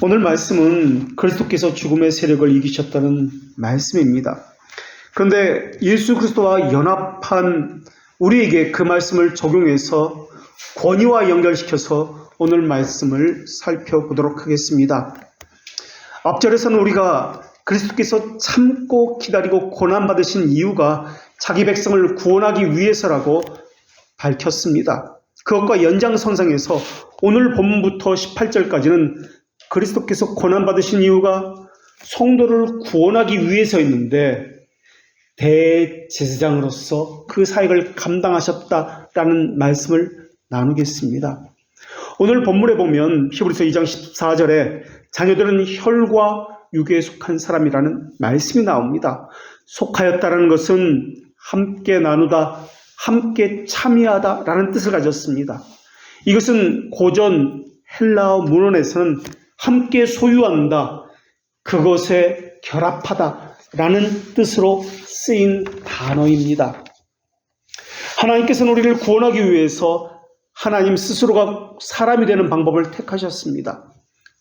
오늘 말씀은 그리스도께서 죽음의 세력을 이기셨다는 말씀입니다. 그런데 예수 그리스도와 연합한 우리에게 그 말씀을 적용해서 권위와 연결시켜서 오늘 말씀을 살펴보도록 하겠습니다. 앞절에서는 우리가 그리스도께서 참고 기다리고 고난받으신 이유가 자기 백성을 구원하기 위해서라고 밝혔습니다. 그것과 연장선상에서 오늘 본문부터 18절까지는 그리스도께서 고난받으신 이유가 성도를 구원하기 위해서였는데 대제사장으로서 그 사역을 감당하셨다라는 말씀을 나누겠습니다. 오늘 본문에 보면 히브리서 2장 14절에 자녀들은 혈과 육에 속한 사람이라는 말씀이 나옵니다. 속하였다라는 것은 함께 나누다, 함께 참여하다라는 뜻을 가졌습니다. 이것은 고전 헬라어 문헌에서는 함께 소유한다, 그것에 결합하다라는 뜻으로 쓰인 단어입니다. 하나님께서는 우리를 구원하기 위해서 하나님 스스로가 사람이 되는 방법을 택하셨습니다.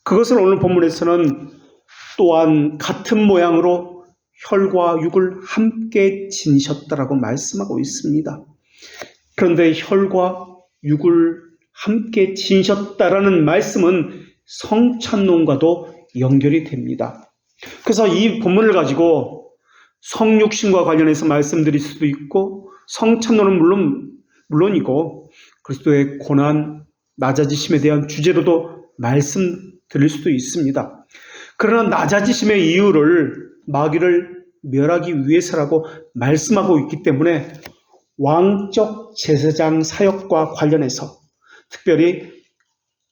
그것을 오늘 본문에서는 또한 같은 모양으로 혈과 육을 함께 지니셨다라고 말씀하고 있습니다. 그런데 혈과 육을 함께 지니셨다라는 말씀은 성찬론과도 연결이 됩니다. 그래서 이 본문을 가지고 성육신과 관련해서 말씀드릴 수도 있고, 성찬론은 물론이고 그리스도의 고난, 낮아지심에 대한 주제로도 말씀드릴 수도 있습니다. 그러나 낮아지심의 이유를 마귀를 멸하기 위해서라고 말씀하고 있기 때문에 왕적 제사장 사역과 관련해서 특별히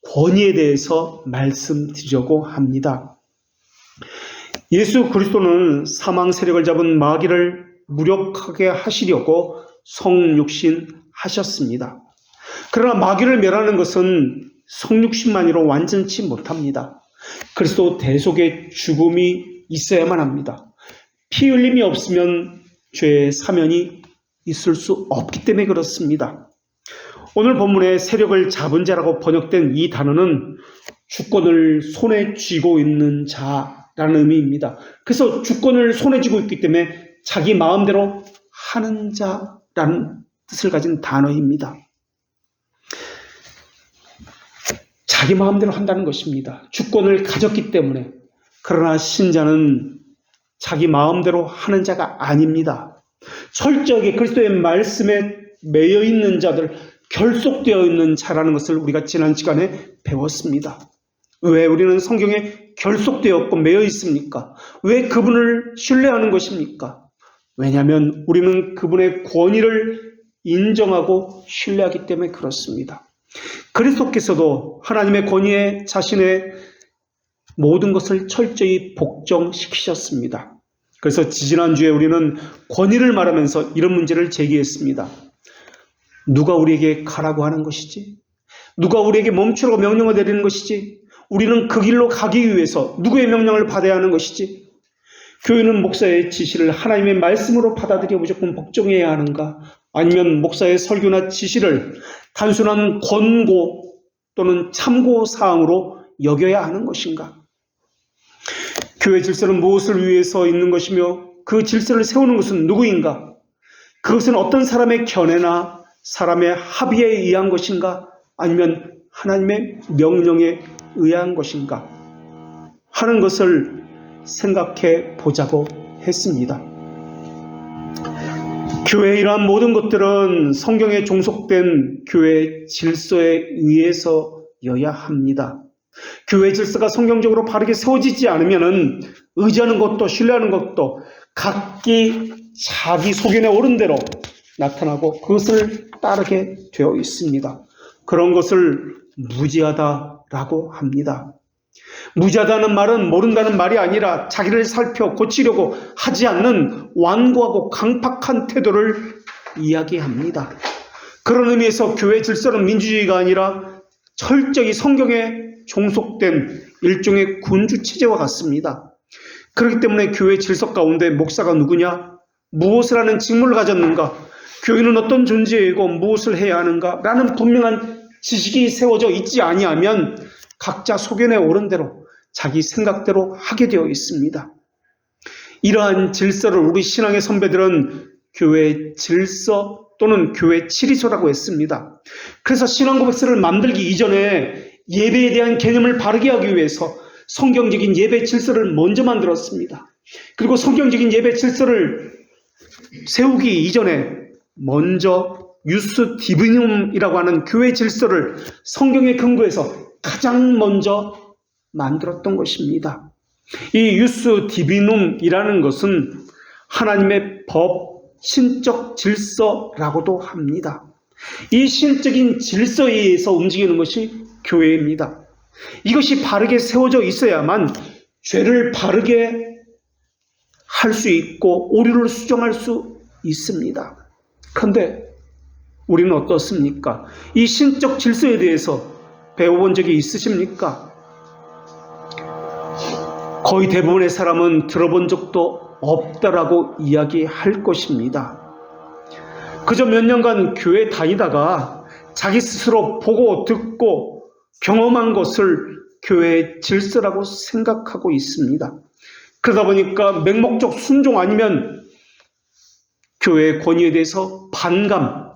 권위에 대해서 말씀드리려고 합니다. 예수 그리스도는 사망 세력을 잡은 마귀를 무력하게 하시려고 성육신 하셨습니다. 그러나 마귀를 멸하는 것은 성육신만으로 완전치 못합니다. 그리스도 대속의 죽음이 있어야만 합니다. 피 흘림이 없으면 죄의 사면이 있을 수 없기 때문에 그렇습니다. 오늘 본문에 세력을 잡은 자라고 번역된 이 단어는 주권을 손에 쥐고 있는 자라는 의미입니다. 그래서 주권을 손에 쥐고 있기 때문에 자기 마음대로 하는 자라는 뜻을 가진 단어입니다. 자기 마음대로 한다는 것입니다. 주권을 가졌기 때문에. 그러나 신자는 자기 마음대로 하는 자가 아닙니다. 철저하게 그리스도의 말씀에 매여 있는 자들, 결속되어 있는 자라는 것을 우리가 지난 시간에 배웠습니다. 왜 우리는 성경에 결속되었고 매여 있습니까? 왜 그분을 신뢰하는 것입니까? 왜냐하면 우리는 그분의 권위를 인정하고 신뢰하기 때문에 그렇습니다. 그리스도께서도 하나님의 권위에 자신의 모든 것을 철저히 복종시키셨습니다. 그래서 지지난주에 우리는 권위를 말하면서 이런 문제를 제기했습니다. 누가 우리에게 가라고 하는 것이지? 누가 우리에게 멈추라고 명령을 내리는 것이지? 우리는 그 길로 가기 위해서 누구의 명령을 받아야 하는 것이지? 교회는 목사의 지시를 하나님의 말씀으로 받아들여 무조건 복종해야 하는가? 아니면 목사의 설교나 지시를 단순한 권고 또는 참고사항으로 여겨야 하는 것인가? 교회 질서는 무엇을 위해서 있는 것이며 그 질서를 세우는 것은 누구인가? 그것은 어떤 사람의 견해나 사람의 합의에 의한 것인가? 아니면 하나님의 명령에 의한 것인가? 하는 것을 생각해 보자고 했습니다. 교회의 이러한 모든 것들은 성경에 종속된 교회 질서에 의해서여야 합니다. 교회 질서가 성경적으로 바르게 세워지지 않으면 의지하는 것도 신뢰하는 것도 각기 자기 소견에 옳은 대로 나타나고 그것을 따르게 되어 있습니다. 그런 것을 무지하다라고 합니다. 무지하다는 말은 모른다는 말이 아니라 자기를 살펴 고치려고 하지 않는 완고하고 강팍한 태도를 이야기합니다. 그런 의미에서 교회 질서는 민주주의가 아니라 철저히 성경에 종속된 일종의 군주체제와 같습니다. 그렇기 때문에 교회 질서 가운데 목사가 누구냐? 무엇을 하는 직무를 가졌는가? 교회는 어떤 존재이고 무엇을 해야 하는가? 라는 분명한 지식이 세워져 있지 아니하면 각자 소견에 옳은 대로 자기 생각대로 하게 되어 있습니다. 이러한 질서를 우리 신앙의 선배들은 교회 질서 또는 교회 치리소라고 했습니다. 그래서 신앙고백서를 만들기 이전에 예배에 대한 개념을 바르게 하기 위해서 성경적인 예배 질서를 먼저 만들었습니다. 그리고 성경적인 예배 질서를 세우기 이전에 먼저 유스 디비눔이라고 하는 교회 질서를 성경에 근거해서 가장 먼저 만들었던 것입니다. 이 유스 디비눔이라는 것은 하나님의 법, 신적 질서라고도 합니다. 이 신적인 질서에 의해서 움직이는 것이 교회입니다. 이것이 바르게 세워져 있어야만 죄를 바르게 할 수 있고 오류를 수정할 수 있습니다. 그런데 우리는 어떻습니까? 이 신적 질서에 대해서 배워본 적이 있으십니까? 거의 대부분의 사람은 들어본 적도 없다라고 이야기할 것입니다. 그저 몇 년간 교회 다니다가 자기 스스로 보고 듣고 경험한 것을 교회의 질서라고 생각하고 있습니다. 그러다 보니까 맹목적 순종 아니면 교회의 권위에 대해서 반감,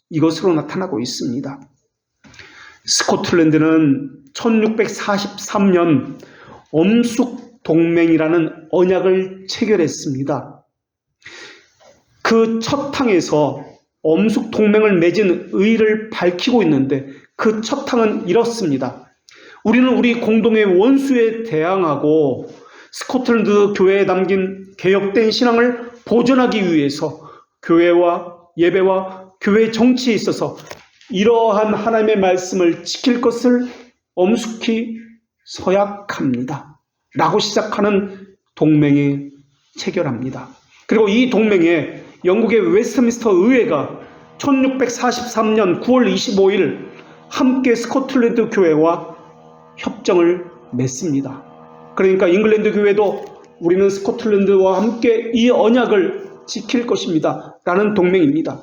이것으로 나타나고 있습니다. 스코틀랜드는 1643년 엄숙동맹이라는 언약을 체결했습니다. 그 첫 항에서 엄숙동맹을 맺은 의의를 밝히고 있는데 그 첫 항은 이렇습니다. 우리는 우리 공동의 원수에 대항하고 스코틀랜드 교회에 담긴 개혁된 신앙을 보존하기 위해서 교회와 예배와 교회 정치에 있어서 이러한 하나님의 말씀을 지킬 것을 엄숙히 서약합니다. 라고 시작하는 동맹에 체결합니다. 그리고 이 동맹에 영국의 웨스트민스터 의회가 1643년 9월 25일 함께 스코틀랜드 교회와 협정을 맺습니다. 그러니까 잉글랜드 교회도 우리는 스코틀랜드와 함께 이 언약을 지킬 것입니다. 라는 동맹입니다.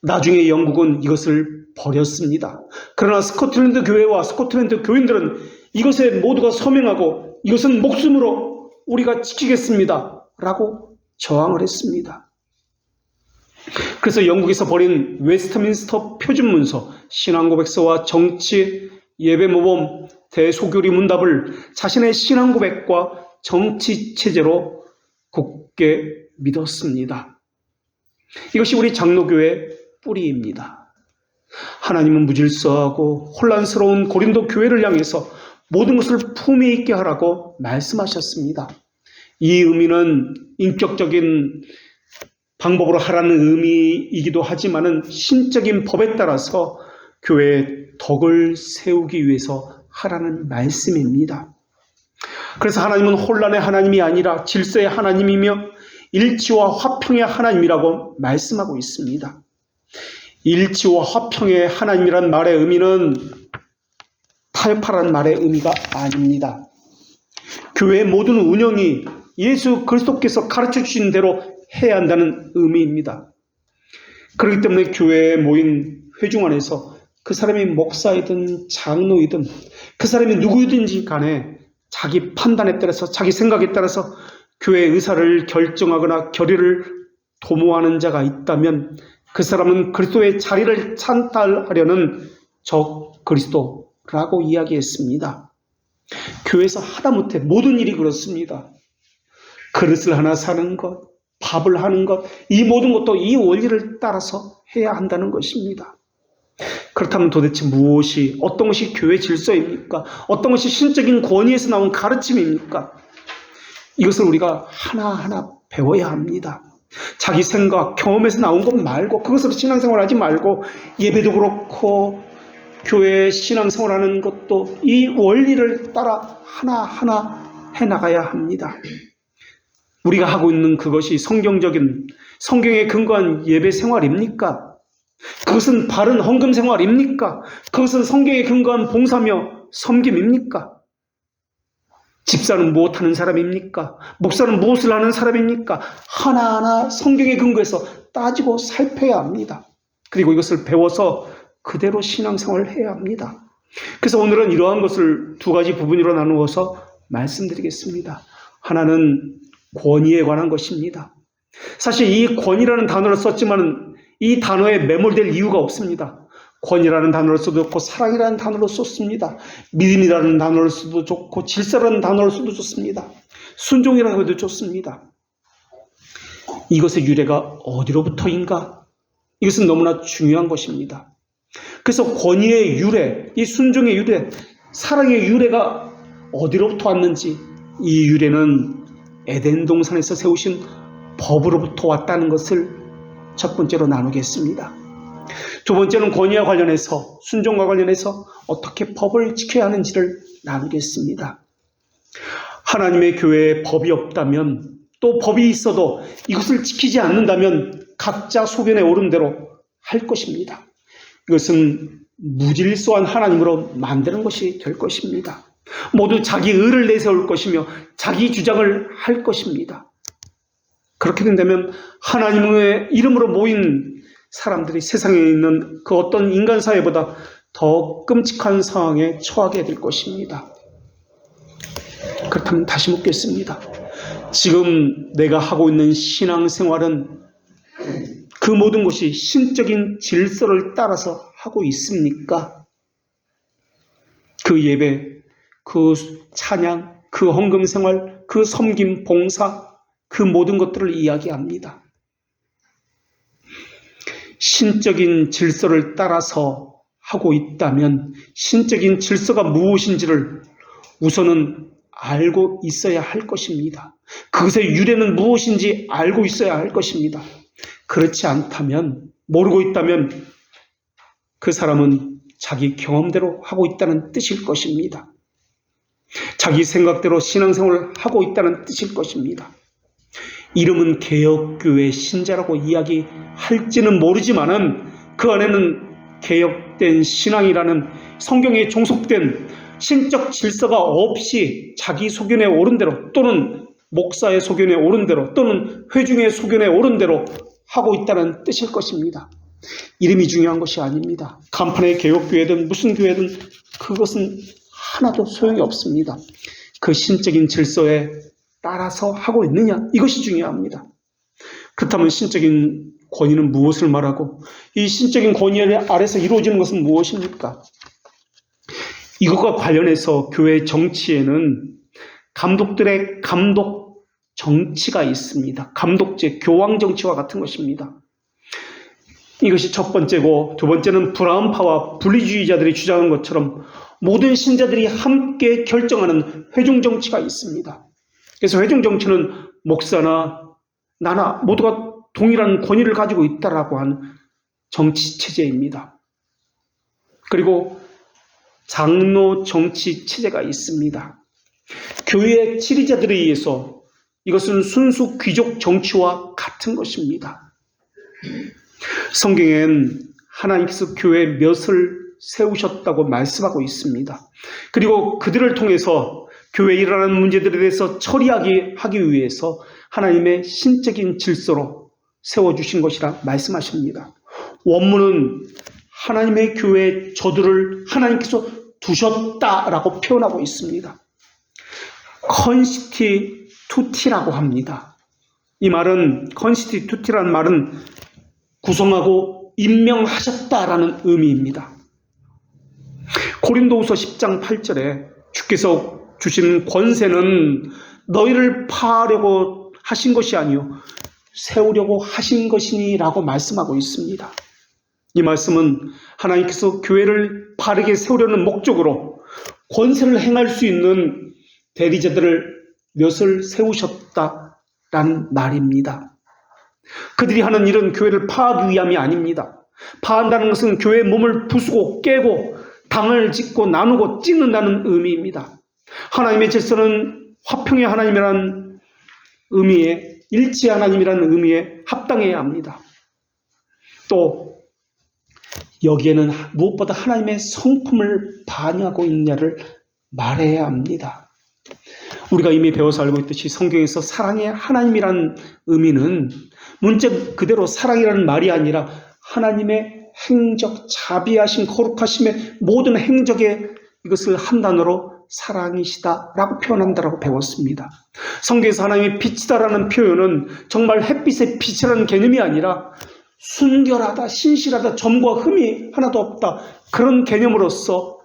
나중에 영국은 이것을 버렸습니다. 그러나 스코틀랜드 교회와 스코틀랜드 교인들은 이것에 모두가 서명하고 이것은 목숨으로 우리가 지키겠습니다. 라고 저항을 했습니다. 그래서 영국에서 버린 웨스트민스터 표준문서, 신앙고백서와 정치, 예배모범, 대소교리 문답을 자신의 신앙고백과 정치체제로 굳게 믿었습니다. 이것이 우리 장로교회의 뿌리입니다. 하나님은 무질서하고 혼란스러운 고린도 교회를 향해서 모든 것을 품위 있게 하라고 말씀하셨습니다. 이 의미는 인격적인 방법으로 하라는 의미이기도 하지만은 신적인 법에 따라서 교회의 덕을 세우기 위해서 하라는 말씀입니다. 그래서 하나님은 혼란의 하나님이 아니라 질서의 하나님이며 일치와 화평의 하나님이라고 말씀하고 있습니다. 일치와 화평의 하나님이란 말의 의미는 타협하라는 말의 의미가 아닙니다. 교회의 모든 운영이 예수 그리스도께서 가르쳐 주신 대로 해야 한다는 의미입니다. 그렇기 때문에 교회에 모인 회중 안에서 그 사람이 목사이든 장로이든 그 사람이 누구든지 간에 자기 판단에 따라서 자기 생각에 따라서 교회의 의사를 결정하거나 결의를 도모하는 자가 있다면 그 사람은 그리스도의 자리를 찬탈하려는 적 그리스도라고 이야기했습니다. 교회에서 하다못해 모든 일이 그렇습니다. 그릇을 하나 사는 것, 밥을 하는 것, 이 모든 것도 이 원리를 따라서 해야 한다는 것입니다. 그렇다면 도대체 무엇이, 어떤 것이 교회 질서입니까? 어떤 것이 신적인 권위에서 나온 가르침입니까? 이것을 우리가 하나하나 배워야 합니다. 자기 생각, 경험에서 나온 것 말고 그것으로 신앙생활 하지 말고 예배도 그렇고 교회 신앙생활하는 것도 이 원리를 따라 하나하나 해나가야 합니다. 우리가 하고 있는 그것이 성경에 근거한 예배 생활입니까? 그것은 바른 헌금 생활입니까? 그것은 성경에 근거한 봉사며 섬김입니까? 집사는 무엇하는 사람입니까? 목사는 무엇을 하는 사람입니까? 하나하나 성경에 근거해서 따지고 살펴야 합니다. 그리고 이것을 배워서 그대로 신앙생활을 해야 합니다. 그래서 오늘은 이러한 것을 두 가지 부분으로 나누어서 말씀드리겠습니다. 하나는 권위에 관한 것입니다. 사실 이 권위라는 단어를 썼지만 이 단어에 매몰될 이유가 없습니다. 권위라는 단어를 써도 좋고 사랑이라는 단어를 썼습니다. 믿음이라는 단어를 써도 좋고 질서라는 단어를 써도 좋습니다. 순종이라고 해도 좋습니다. 이것의 유래가 어디로부터인가? 이것은 너무나 중요한 것입니다. 그래서 권위의 유래, 이 순종의 유래, 사랑의 유래가 어디로부터 왔는지, 이 유래는 에덴 동산에서 세우신 법으로부터 왔다는 것을 첫 번째로 나누겠습니다. 두 번째는 권위와 관련해서, 순종과 관련해서 어떻게 법을 지켜야 하는지를 나누겠습니다. 하나님의 교회에 법이 없다면, 또 법이 있어도 이것을 지키지 않는다면 각자 소견에 오른 대로 할 것입니다. 이것은 무질서한 하나님으로 만드는 것이 될 것입니다. 모두 자기 의를 내세울 것이며 자기 주장을 할 것입니다. 그렇게 된다면 하나님의 이름으로 모인 사람들이 세상에 있는 그 어떤 인간 사회보다 더 끔찍한 상황에 처하게 될 것입니다. 그렇다면 다시 묻겠습니다. 지금 내가 하고 있는 신앙생활은 그 모든 것이 신적인 질서를 따라서 하고 있습니까? 그 예배, 그 찬양, 그 헌금생활, 그 섬김, 봉사, 그 모든 것들을 이야기합니다. 신적인 질서를 따라서 하고 있다면 신적인 질서가 무엇인지를 우선은 알고 있어야 할 것입니다. 그것의 유래는 무엇인지 알고 있어야 할 것입니다. 그렇지 않다면, 모르고 있다면 그 사람은 자기 경험대로 하고 있다는 뜻일 것입니다. 자기 생각대로 신앙생활을 하고 있다는 뜻일 것입니다. 이름은 개혁교회 신자라고 이야기할지는 모르지만은 그 안에는 개혁된 신앙이라는 성경에 종속된 신적 질서가 없이 자기 소견에 오른 대로 또는 목사의 소견에 오른 대로 또는 회중의 소견에 오른 대로 하고 있다는 뜻일 것입니다. 이름이 중요한 것이 아닙니다. 간판의 개혁교회든 무슨 교회든 그것은 하나도 소용이 없습니다. 그 신적인 질서에 따라서 하고 있느냐, 이것이 중요합니다. 그렇다면 신적인 권위는 무엇을 말하고 이 신적인 권위 아래서 이루어지는 것은 무엇입니까? 이것과 관련해서 교회 정치에는 감독들의 감독 정치가 있습니다. 감독제, 교황 정치와 같은 것입니다. 이것이 첫 번째고, 두 번째는 브라움파와 분리주의자들이 주장한 것처럼 모든 신자들이 함께 결정하는 회중 정치가 있습니다. 그래서 회중 정치는 목사나 나나 모두가 동일한 권위를 가지고 있다라고 하는 정치 체제입니다. 그리고 장로 정치 체제가 있습니다. 교회의 지리자들에 의해서 이것은 순수 귀족 정치와 같은 것입니다. 성경엔 하나님께서 교회 몇을 세우셨다고 말씀하고 있습니다. 그리고 그들을 통해서 교회에 일어나는 문제들에 대해서 처리하기 위해서 하나님의 신적인 질서로 세워주신 것이라 말씀하십니다. 원문은 하나님의 교회에 저들을 하나님께서 두셨다라고 표현하고 있습니다. 컨스티투티라고 합니다. 이 말은, 컨스티투티라는 말은 구성하고 임명하셨다라는 의미입니다. 고린도후서 10장 8절에 주께서 주신 권세는 너희를 파하려고 하신 것이 아니요 세우려고 하신 것이니라고 말씀하고 있습니다. 이 말씀은 하나님께서 교회를 바르게 세우려는 목적으로 권세를 행할 수 있는 대리자들을 몇을 세우셨다라는 말입니다. 그들이 하는 일은 교회를 파하기 위함이 아닙니다. 파한다는 것은 교회의 몸을 부수고 깨고 당을 짓고 나누고 찢는다는 의미입니다. 하나님의 질서는 화평의 하나님이라는 의미에, 일치 하나님이라는 의미에 합당해야 합니다. 또 여기에는 무엇보다 하나님의 성품을 반영하고 있느냐를 말해야 합니다. 우리가 이미 배워서 알고 있듯이 성경에서 사랑의 하나님이라는 의미는 문자 그대로 사랑이라는 말이 아니라 하나님의 행적, 자비하심, 거룩하심의 모든 행적에 이것을 한 단어로 사랑이시다라고 표현한다라고 배웠습니다. 성경에서 하나님의 빛이다라는 표현은 정말 햇빛의 빛이라는 개념이 아니라 순결하다, 신실하다, 점과 흠이 하나도 없다, 그런 개념으로서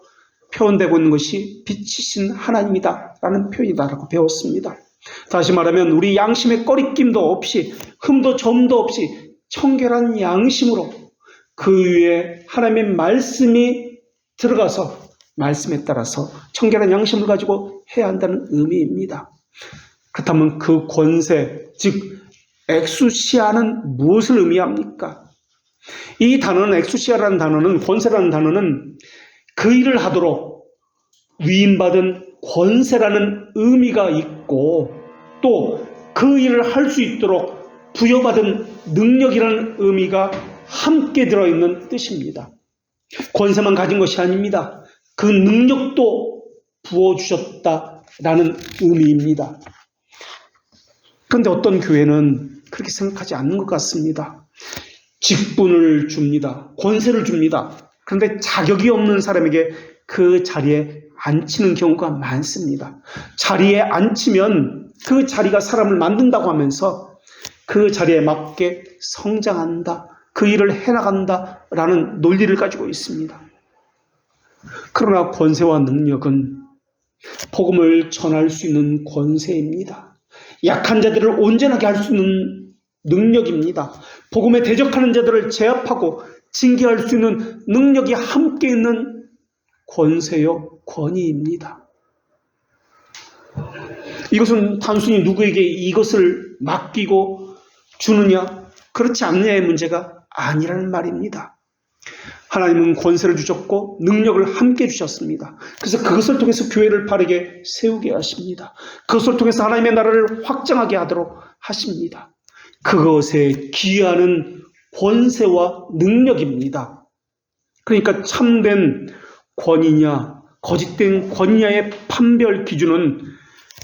표현되고 있는 것이 빛이신 하나님이다라는 표현이다라고 배웠습니다. 다시 말하면 우리 양심에 꺼리낌도 없이 흠도 점도 없이 청결한 양심으로 그 위에 하나님의 말씀이 들어가서 말씀에 따라서 청결한 양심을 가지고 해야 한다는 의미입니다. 그렇다면 그 권세, 즉 엑수시아는 무엇을 의미합니까? 이 단어는, 엑수시아라는 단어는, 권세라는 단어는 그 일을 하도록 위임받은 권세라는 의미가 있고, 또 그 일을 할 수 있도록 부여받은 능력이라는 의미가 함께 들어있는 뜻입니다. 권세만 가진 것이 아닙니다. 그 능력도 부어주셨다라는 의미입니다. 그런데 어떤 교회는 그렇게 생각하지 않는 것 같습니다. 직분을 줍니다. 권세를 줍니다. 그런데 자격이 없는 사람에게 그 자리에 앉히는 경우가 많습니다. 자리에 앉히면 그 자리가 사람을 만든다고 하면서 그 자리에 맞게 성장한다, 그 일을 해나간다라는 논리를 가지고 있습니다. 그러나 권세와 능력은 복음을 전할 수 있는 권세입니다. 약한 자들을 온전하게 할 수 있는 능력입니다. 복음에 대적하는 자들을 제압하고 징계할 수 있는 능력이 함께 있는 권세요, 권위입니다. 이것은 단순히 누구에게 이것을 맡기고 주느냐, 그렇지 않느냐의 문제가 아니라는 말입니다. 하나님은 권세를 주셨고 능력을 함께 주셨습니다. 그래서 그것을 통해서 교회를 바르게 세우게 하십니다. 그것을 통해서 하나님의 나라를 확장하게 하도록 하십니다. 그것에 기여하는 권세와 능력입니다. 그러니까 참된 권위냐 거짓된 권위냐의 판별 기준은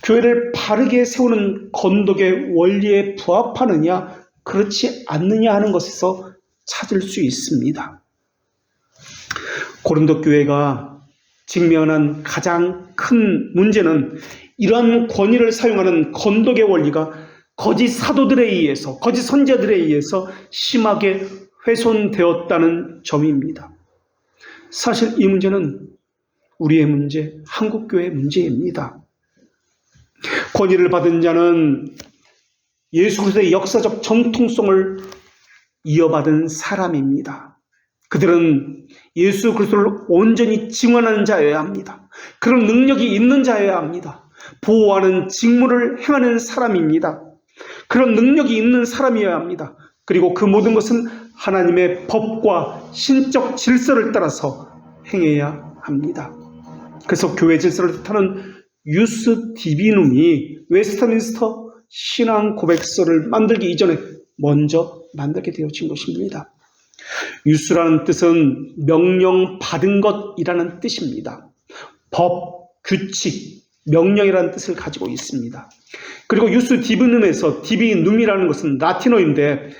교회를 바르게 세우는 건덕의 원리에 부합하느냐 그렇지 않느냐 하는 것에서 찾을 수 있습니다. 고린도 교회가 직면한 가장 큰 문제는 이러한 권위를 사용하는 건덕의 원리가 거짓 사도들에 의해서, 거짓 선지자들에 의해서 심하게 훼손되었다는 점입니다. 사실 이 문제는 우리의 문제, 한국교회의 문제입니다. 권위를 받은 자는 예수 그리스도의 역사적 정통성을 이어받은 사람입니다. 그들은 예수 그리스도를 온전히 증언하는 자여야 합니다. 그런 능력이 있는 자여야 합니다. 보호하는 직무를 행하는 사람입니다. 그런 능력이 있는 사람이어야 합니다. 그리고 그 모든 것은 하나님의 법과 신적 질서를 따라서 행해야 합니다. 그래서 교회 질서를 뜻하는 유스 디비눔이 웨스트민스터 신앙 고백서를 만들기 이전에 먼저 만들게 되어진 것입니다. 유스라는 뜻은 명령 받은 것이라는 뜻입니다. 법, 규칙, 명령이라는 뜻을 가지고 있습니다. 그리고 유스 디비눔에서 디비눔이라는 것은 라틴어인데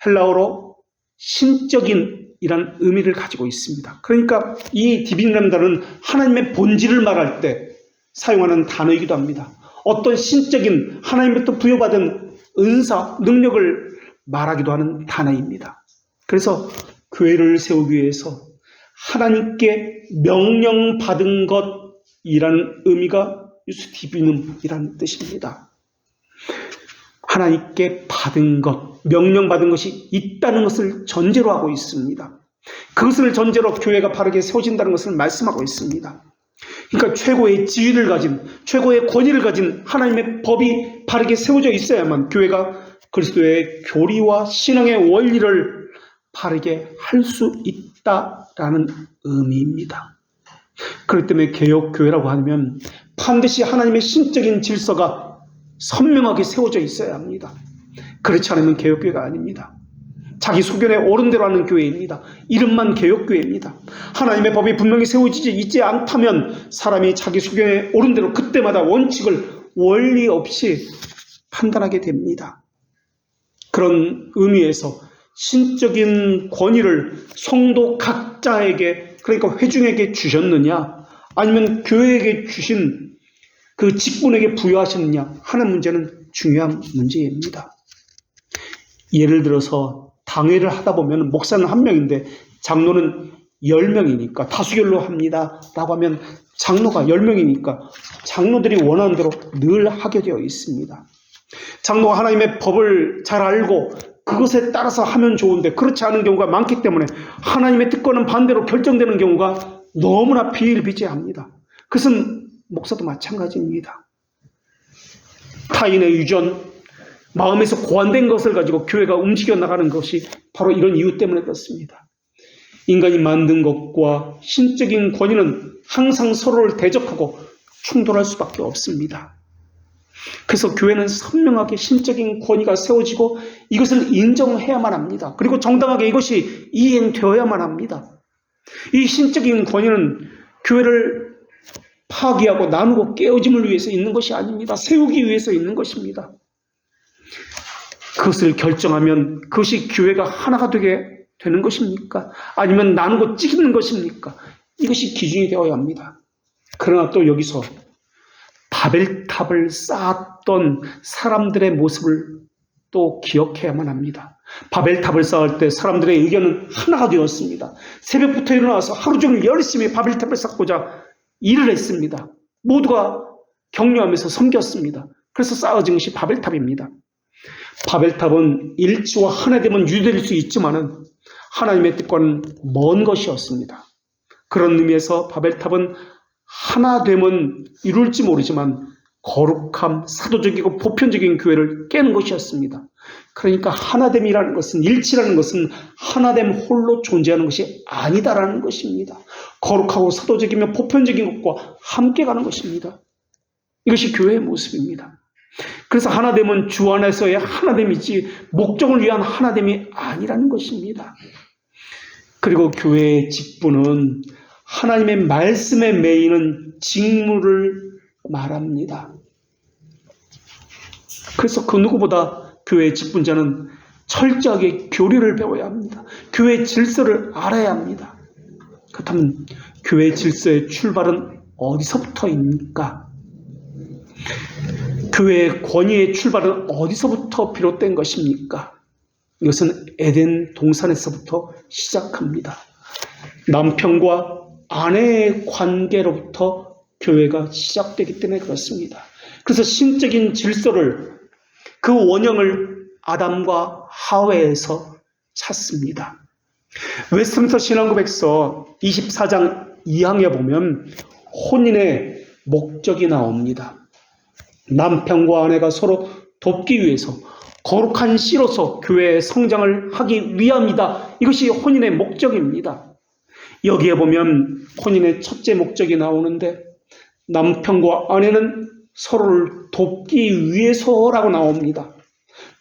헬라어로 신적인 이라는 의미를 가지고 있습니다. 그러니까 이 디비눔이라는 단어는 하나님의 본질을 말할 때 사용하는 단어이기도 합니다. 어떤 신적인 하나님부터 부여받은 은사, 능력을 말하기도 하는 단어입니다. 그래서 교회를 세우기 위해서 하나님께 명령받은 것이라는 의미가 유스디비눔이라는 뜻입니다. 하나님께 받은 것, 명령받은 것이 있다는 것을 전제로 하고 있습니다. 그것을 전제로 교회가 바르게 세워진다는 것을 말씀하고 있습니다. 그러니까 최고의 지위를 가진, 최고의 권위를 가진 하나님의 법이 바르게 세워져 있어야만 교회가 그리스도의 교리와 신앙의 원리를 바르게 할 수 있다라는 의미입니다. 그렇기 때문에 개혁교회라고 하면 반드시 하나님의 신적인 질서가 선명하게 세워져 있어야 합니다. 그렇지 않으면 개혁교회가 아닙니다. 자기 소견에 옳은 대로 하는 교회입니다. 이름만 개혁교회입니다. 하나님의 법이 분명히 세워지지 있지 않다면 사람이 자기 소견에 옳은 대로 그때마다 원칙을 원리 없이 판단하게 됩니다. 그런 의미에서 신적인 권위를 성도 각자에게, 그러니까 회중에게 주셨느냐? 아니면 교회에게 주신 그 직분에게 부여하셨느냐 하는 문제는 중요한 문제입니다. 예를 들어서 당회를 하다 보면 목사는 한 명인데 장로는 10명이니까 다수결로 합니다 라고 하면 장로가 10명이니까 장로들이 원하는 대로 늘 하게 되어 있습니다. 장로가 하나님의 법을 잘 알고 그것에 따라서 하면 좋은데 그렇지 않은 경우가 많기 때문에 하나님의 뜻과는 반대로 결정되는 경우가 너무나 비일비재합니다. 그것은 목사도 마찬가지입니다. 타인의 유전, 마음에서 고안된 것을 가지고 교회가 움직여 나가는 것이 바로 이런 이유 때문에 그렇습니다. 인간이 만든 것과 신적인 권위는 항상 서로를 대적하고 충돌할 수밖에 없습니다. 그래서 교회는 선명하게 신적인 권위가 세워지고 이것을 인정해야만 합니다. 그리고 정당하게 이것이 이행되어야만 합니다. 이 신적인 권위는 교회를 파괴하고 나누고 깨어짐을 위해서 있는 것이 아닙니다. 세우기 위해서 있는 것입니다. 그것을 결정하면 그것이 교회가 하나가 되게 되는 것입니까? 아니면 나누고 찢는 것입니까? 이것이 기준이 되어야 합니다. 그러나 또 여기서 바벨탑을 쌓았던 사람들의 모습을 또 기억해야만 합니다. 바벨탑을 쌓을 때 사람들의 의견은 하나가 되었습니다. 새벽부터 일어나서 하루 종일 열심히 바벨탑을 쌓고자 일을 했습니다. 모두가 격려하면서 섬겼습니다. 그래서 쌓아진 것이 바벨탑입니다. 바벨탑은 일치와 하나됨은 유지될 수 있지만은 하나님의 뜻과는 먼 것이었습니다. 그런 의미에서 바벨탑은 하나됨은 이룰지 모르지만 거룩함, 사도적이고 보편적인 교회를 깨는 것이었습니다. 그러니까 하나됨이라는 것은, 일치라는 것은 하나됨 홀로 존재하는 것이 아니다라는 것입니다. 거룩하고 사도적이며 보편적인 것과 함께 가는 것입니다. 이것이 교회의 모습입니다. 그래서 하나됨은 주 안에서의 하나됨이지 목적을 위한 하나됨이 아니라는 것입니다. 그리고 교회의 직분은 하나님의 말씀에 매이는 직무를 말합니다. 그래서 그 누구보다 교회의 직분자는 철저하게 교리를 배워야 합니다. 교회의 질서를 알아야 합니다. 그렇다면 교회의 질서의 출발은 어디서부터입니까? 교회의 권위의 출발은 어디서부터 비롯된 것입니까? 이것은 에덴 동산에서부터 시작합니다. 남편과 아내의 관계로부터 교회가 시작되기 때문에 그렇습니다. 그래서 신적인 질서를, 그 원형을 아담과 하와에서 찾습니다. 웨스트민스터 신앙고백서 24장 2항에 보면 혼인의 목적이 나옵니다. 남편과 아내가 서로 돕기 위해서 거룩한 씨로서 교회의 성장을 하기 위함이다. 이것이 혼인의 목적입니다. 여기에 보면 혼인의 첫째 목적이 나오는데 남편과 아내는 서로를 돕기 위해서라고 나옵니다.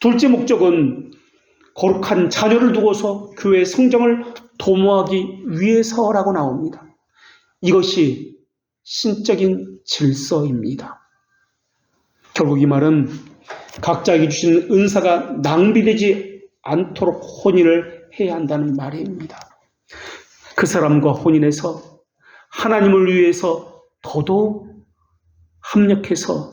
둘째 목적은 거룩한 자녀를 두고서 교회의 성장을 도모하기 위해서라고 나옵니다. 이것이 신적인 질서입니다. 결국 이 말은 각자에게 주신 은사가 낭비되지 않도록 혼인을 해야 한다는 말입니다. 그 사람과 혼인해서 하나님을 위해서 더더욱 합력해서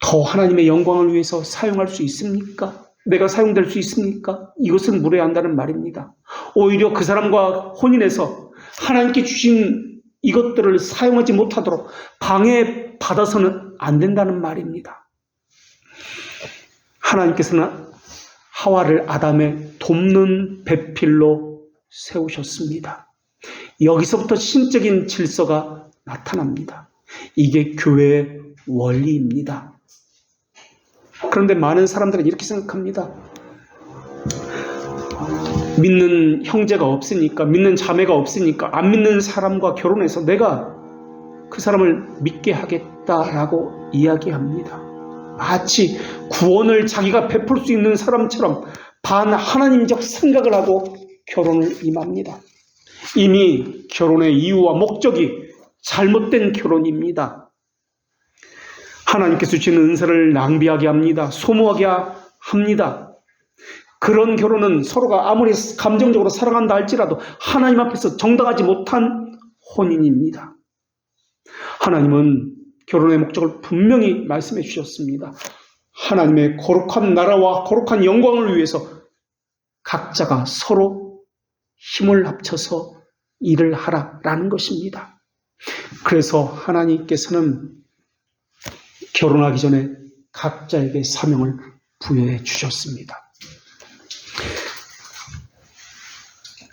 더 하나님의 영광을 위해서 사용할 수 있습니까? 내가 사용될 수 있습니까? 이것은 물어야 한다는 말입니다. 오히려 그 사람과 혼인해서 하나님께 주신 이것들을 사용하지 못하도록 방해받아서는 안 된다는 말입니다. 하나님께서는 하와를 아담의 돕는 배필로 세우셨습니다. 여기서부터 신적인 질서가 나타납니다. 이게 교회의 원리입니다. 그런데 많은 사람들은 이렇게 생각합니다. 믿는 형제가 없으니까, 믿는 자매가 없으니까 안 믿는 사람과 결혼해서 내가 그 사람을 믿게 하겠다라고 이야기합니다. 마치 구원을 자기가 베풀 수 있는 사람처럼 반하나님적 생각을 하고 결혼을 임합니다. 이미 결혼의 이유와 목적이 잘못된 결혼입니다. 하나님께서 주신 은사를 낭비하게 합니다. 소모하게 합니다. 그런 결혼은 서로가 아무리 감정적으로 사랑한다 할지라도 하나님 앞에서 정당하지 못한 혼인입니다. 하나님은 결혼의 목적을 분명히 말씀해 주셨습니다. 하나님의 거룩한 나라와 거룩한 영광을 위해서 각자가 서로 힘을 합쳐서 일을 하라라는 것입니다. 그래서 하나님께서는 결혼하기 전에 각자에게 사명을 부여해 주셨습니다.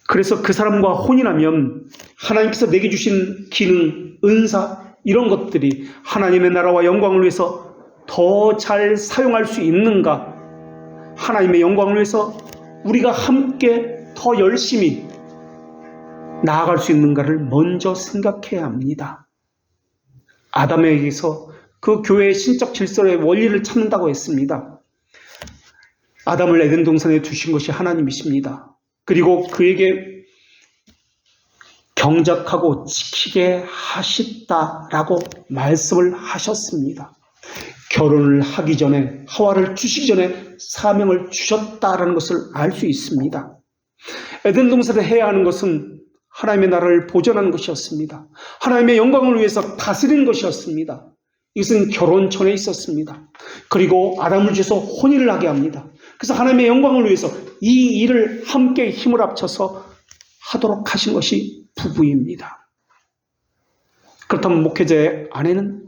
그래서 그 사람과 혼인하면 하나님께서 내게 주신 기능, 은사 이런 것들이 하나님의 나라와 영광을 위해서 더 잘 사용할 수 있는가, 하나님의 영광을 위해서 우리가 함께 더 열심히 나아갈 수 있는가를 먼저 생각해야 합니다. 아담에게서 그 교회의 신적 질서의 원리를 찾는다고 했습니다. 아담을 에덴 동산에 두신 것이 하나님이십니다. 그리고 그에게 경작하고 지키게 하셨다라고 말씀을 하셨습니다. 결혼을 하기 전에, 하와를 주시기 전에 사명을 주셨다라는 것을 알 수 있습니다. 에덴 동산에 해야 하는 것은 하나님의 나라를 보존하는 것이었습니다. 하나님의 영광을 위해서 다스리는 것이었습니다. 이것은 결혼 전에 있었습니다. 그리고 아담을 주셔서 혼인을 하게 합니다. 그래서 하나님의 영광을 위해서 이 일을 함께 힘을 합쳐서 하도록 하신 것이 부부입니다. 그렇다면 목회자의 아내는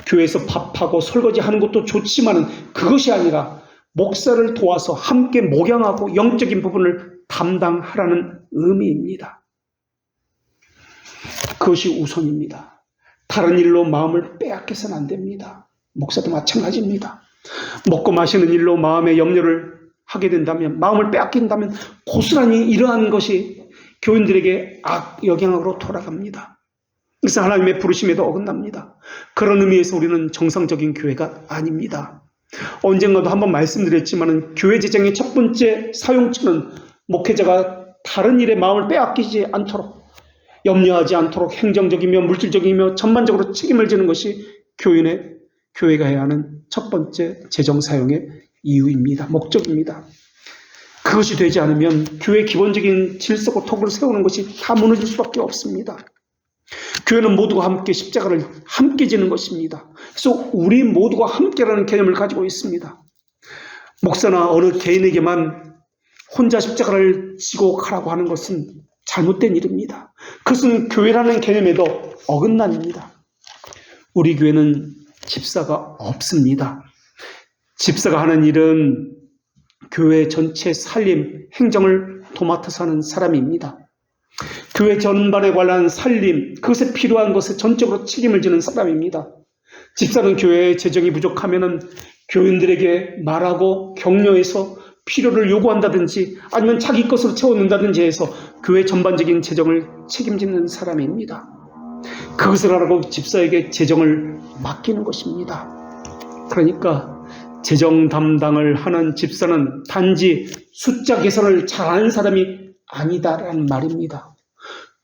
교회에서 밥하고 설거지하는 것도 좋지만 그것이 아니라 목사를 도와서 함께 목양하고 영적인 부분을 담당하라는 의미입니다. 그것이 우선입니다. 다른 일로 마음을 빼앗겨서는 안 됩니다. 목사도 마찬가지입니다. 먹고 마시는 일로 마음의 염려를 하게 된다면, 마음을 빼앗긴다면 고스란히 이러한 것이 교인들에게 악영향으로 돌아갑니다. 그래서 하나님의 부르심에도 어긋납니다. 그런 의미에서 우리는 정상적인 교회가 아닙니다. 언젠가도 한번 말씀드렸지만 교회 재정의 첫 번째 사용처는 목회자가 다른 일에 마음을 빼앗기지 않도록, 염려하지 않도록 행정적이며 물질적이며 전반적으로 책임을 지는 것이 교회가 해야 하는 첫 번째 재정 사용의 이유입니다. 목적입니다. 그것이 되지 않으면 교회의 기본적인 질서고 토굴을 세우는 것이 다 무너질 수밖에 없습니다. 교회는 모두가 함께 십자가를 함께 지는 것입니다. 그래서 우리 모두가 함께라는 개념을 가지고 있습니다. 목사나 어느 개인에게만 혼자 십자가를 지고 가라고 하는 것은 잘못된 일입니다. 그것은 교회라는 개념에도 어긋납니다. 우리 교회는 집사가 없습니다. 집사가 하는 일은 교회 전체 살림, 행정을 도맡아서 하는 사람입니다. 교회 전반에 관한 살림, 그것에 필요한 것에 전적으로 책임을 지는 사람입니다. 집사는 교회의 재정이 부족하면 교인들에게 말하고 격려해서 필요를 요구한다든지 아니면 자기 것으로 채워낸다든지 해서 교회 전반적인 재정을 책임지는 사람입니다. 그것을 하라고 집사에게 재정을 맡기는 것입니다. 그러니까 재정 담당을 하는 집사는 단지 숫자 계산을 잘하는 사람이 아니다라는 말입니다.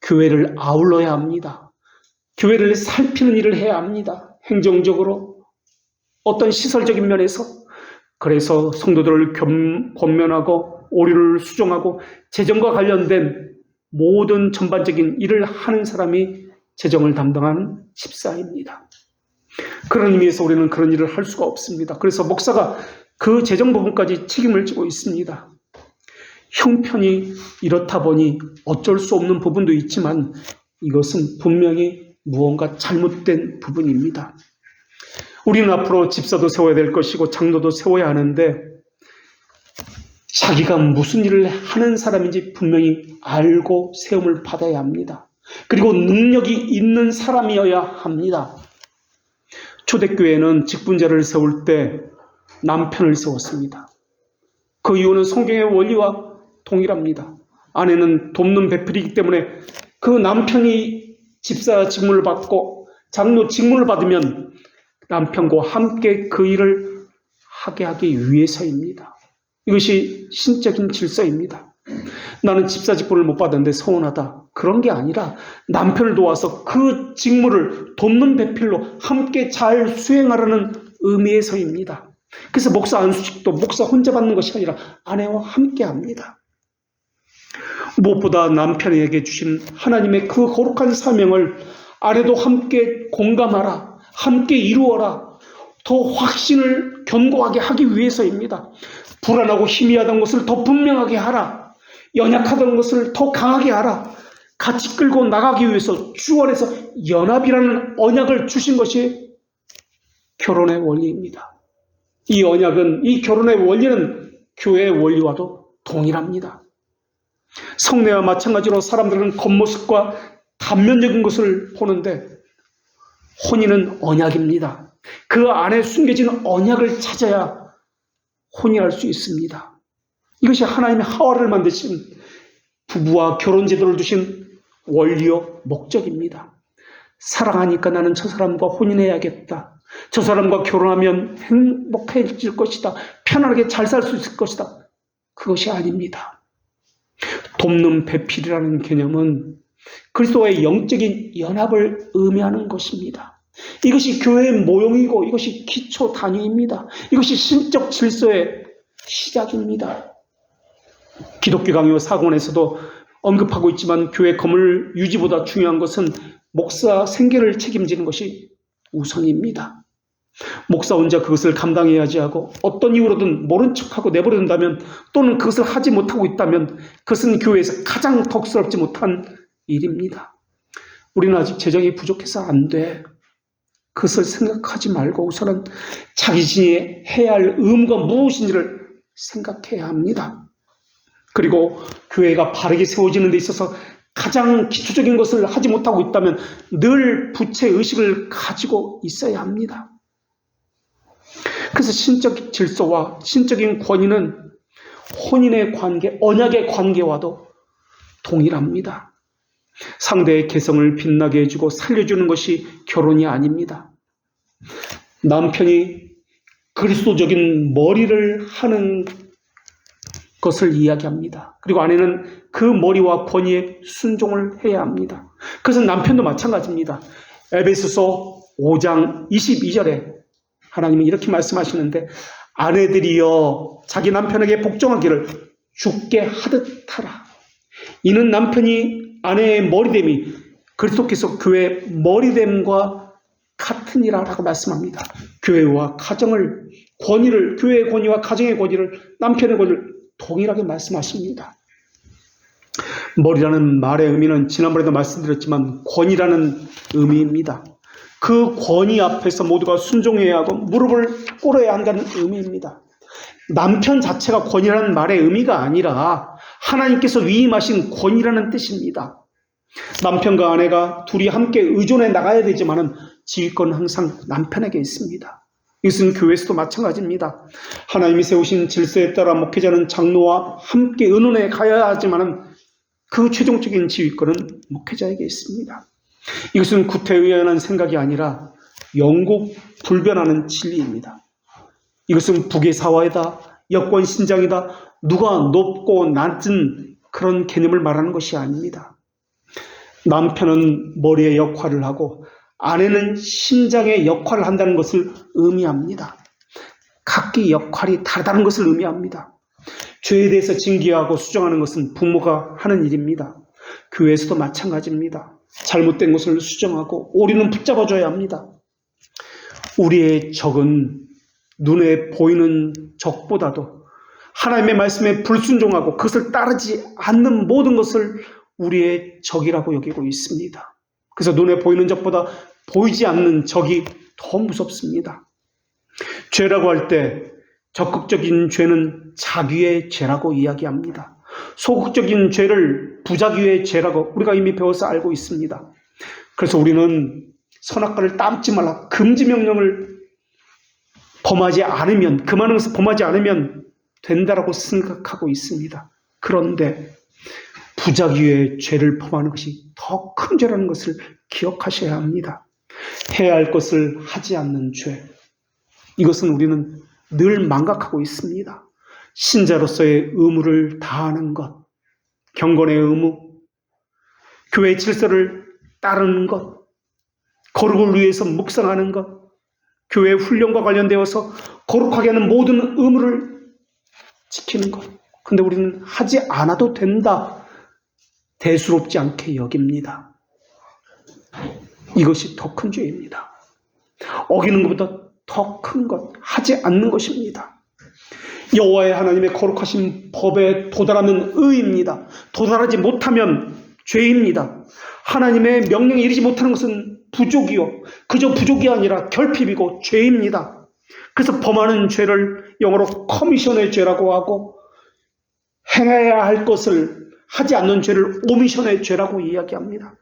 교회를 아울러야 합니다. 교회를 살피는 일을 해야 합니다. 행정적으로, 어떤 시설적인 면에서. 그래서 성도들을 권면하고 오류를 수정하고 재정과 관련된 모든 전반적인 일을 하는 사람이 재정을 담당하는 집사입니다. 그런 의미에서 우리는 그런 일을 할 수가 없습니다. 그래서 목사가 그 재정 부분까지 책임을 지고 있습니다. 형편이 이렇다 보니 어쩔 수 없는 부분도 있지만 이것은 분명히 무언가 잘못된 부분입니다. 우리는 앞으로 집사도 세워야 될 것이고 장로도 세워야 하는데 자기가 무슨 일을 하는 사람인지 분명히 알고 세움을 받아야 합니다. 그리고 능력이 있는 사람이어야 합니다. 초대교회는 직분자를 세울 때 남편을 세웠습니다. 그 이유는 성경의 원리와 동일합니다. 아내는 돕는 배필이기 때문에 그 남편이 집사 직분을 받고 장로 직분을 받으면 남편과 함께 그 일을 하게 하기 위해서입니다. 이것이 신적인 질서입니다. 나는 집사 직분을 못 받았는데 서운하다. 그런 게 아니라 남편을 도와서 그 직무를 돕는 배필로 함께 잘 수행하라는 의미에서입니다. 그래서 목사 안수직도 목사 혼자 받는 것이 아니라 아내와 함께 합니다. 무엇보다 남편에게 주신 하나님의 그 거룩한 사명을 아내도 함께 공감하라, 함께 이루어라, 더 확신을 견고하게 하기 위해서입니다. 불안하고 희미하던 것을 더 분명하게 하라, 연약하던 것을 더 강하게 하라, 같이 끌고 나가기 위해서 주 안에서 연합이라는 언약을 주신 것이 결혼의 원리입니다. 이 언약은, 이 결혼의 원리는 교회의 원리와도 동일합니다. 성례와 마찬가지로 사람들은 겉모습과 단면적인 것을 보는데 혼인은 언약입니다. 그 안에 숨겨진 언약을 찾아야 혼인할 수 있습니다. 이것이 하나님의 하와를 만드신 부부와 결혼제도를 두신 원리요 목적입니다. 사랑하니까 나는 저 사람과 혼인해야겠다. 저 사람과 결혼하면 행복해질 것이다. 편안하게 잘 살 수 있을 것이다. 그것이 아닙니다. 돕는 배필이라는 개념은 그리스도와의 영적인 연합을 의미하는 것입니다. 이것이 교회의 모형이고 이것이 기초 단위입니다. 이것이 신적 질서의 시작입니다. 기독교 강요 사관에서도 언급하고 있지만 교회 건물 유지보다 중요한 것은 목사 생계를 책임지는 것이 우선입니다. 목사 혼자 그것을 감당해야지 하고 어떤 이유로든 모른 척하고 내버려둔다면 또는 그것을 하지 못하고 있다면 그것은 교회에서 가장 덕스럽지 못한 일입니다. 우리는 아직 재정이 부족해서 안 돼. 그것을 생각하지 말고 우선은 자기 자신이 해야 할 의무가 무엇인지를 생각해야 합니다. 그리고 교회가 바르게 세워지는 데 있어서 가장 기초적인 것을 하지 못하고 있다면 늘 부채의식을 가지고 있어야 합니다. 그래서 신적 질서와 신적인 권위는 혼인의 관계, 언약의 관계와도 동일합니다. 상대의 개성을 빛나게 해주고 살려주는 것이 결혼이 아닙니다. 남편이 그리스도적인 머리를 하는 것을 이야기합니다. 그리고 아내는 그 머리와 권위에 순종을 해야 합니다. 그것은 남편도 마찬가지입니다. 에베소서 5장 22절에 하나님이 이렇게 말씀하시는데 아내들이여 자기 남편에게 복종하기를 주께 하듯 하라. 이는 남편이 아내의 머리됨이 그리스도께서 교회의 머리됨과 같으니라 라고 말씀합니다. 교회와 가정을 권위를, 교회의 권위와 가정의 권위를, 남편의 권위를 동일하게 말씀하십니다. 머리라는 말의 의미는 지난번에도 말씀드렸지만 권위라는 의미입니다. 그 권위 앞에서 모두가 순종해야 하고 무릎을 꿇어야 한다는 의미입니다. 남편 자체가 권위라는 말의 의미가 아니라 하나님께서 위임하신 권위라는 뜻입니다. 남편과 아내가 둘이 함께 의존해 나가야 되지만은 지휘권은 항상 남편에게 있습니다. 이것은 교회에서도 마찬가지입니다. 하나님이 세우신 질서에 따라 목회자는 장로와 함께 의논해 가야 하지만은 그 최종적인 지휘권은 목회자에게 있습니다. 이것은 구태의연한 생각이 아니라 영국 불변하는 진리입니다. 이것은 북의 사화이다, 여권 신장이다, 누가 높고 낮은 그런 개념을 말하는 것이 아닙니다. 남편은 머리의 역할을 하고 아내는 심장의 역할을 한다는 것을 의미합니다. 각기 역할이 다르다는 것을 의미합니다. 죄에 대해서 징계하고 수정하는 것은 부모가 하는 일입니다. 교회에서도 마찬가지입니다. 잘못된 것을 수정하고 오류는 붙잡아줘야 합니다. 우리의 적은 눈에 보이는 적보다도 하나님의 말씀에 불순종하고 그것을 따르지 않는 모든 것을 우리의 적이라고 여기고 있습니다. 그래서 눈에 보이는 적보다 보이지 않는 적이 더 무섭습니다. 죄라고 할 때 적극적인 죄는 자기의 죄라고 이야기합니다. 소극적인 죄를 부자기의 죄라고 우리가 이미 배워서 알고 있습니다. 그래서 우리는 선악과를 따먹지 말라 금지 명령을 범하지 않으면, 그만한 것을 범하지 않으면 된다라고 생각하고 있습니다. 그런데 부자기의 죄를 범하는 것이 더 큰 죄라는 것을 기억하셔야 합니다. 해야 할 것을 하지 않는 죄, 이것은 우리는 늘 망각하고 있습니다. 신자로서의 의무를 다하는 것, 경건의 의무, 교회 질서를 따르는 것, 거룩을 위해서 묵상하는 것, 교회 훈련과 관련되어서 거룩하게 하는 모든 의무를 지키는 것. 그런데 우리는 하지 않아도 된다, 대수롭지 않게 여깁니다. 이것이 더 큰 죄입니다. 어기는 것보다 더 큰 것, 하지 않는 것입니다. 여호와의 하나님의 거룩하신 법에 도달하면 의입니다. 도달하지 못하면 죄입니다. 하나님의 명령에 이르지 못하는 것은 부족이요, 그저 부족이 아니라 결핍이고 죄입니다. 그래서 범하는 죄를 영어로 커미션의 죄라고 하고, 행해야 할 것을 하지 않는 죄를 오미션의 죄라고 이야기합니다.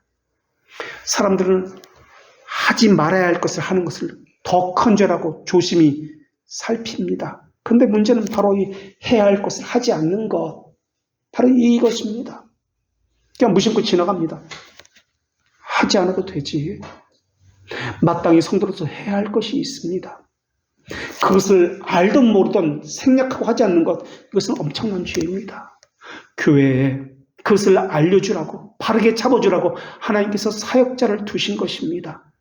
사람들은 하지 말아야 할 것을 하는 것을 더 큰 죄라고 조심히 살핍니다. 그런데 문제는 바로 이 해야 할 것을 하지 않는 것, 바로 이것입니다. 그냥 무심코 지나갑니다. 하지 않아도 되지. 마땅히 성도로서 해야 할 것이 있습니다. 그것을 알든 모르든 생략하고 하지 않는 것, 이것은 엄청난 죄입니다. 교회에 그것을 알려주라고, 바르게 잡아주라고 하나님께서 사역자를 두신 것입니다.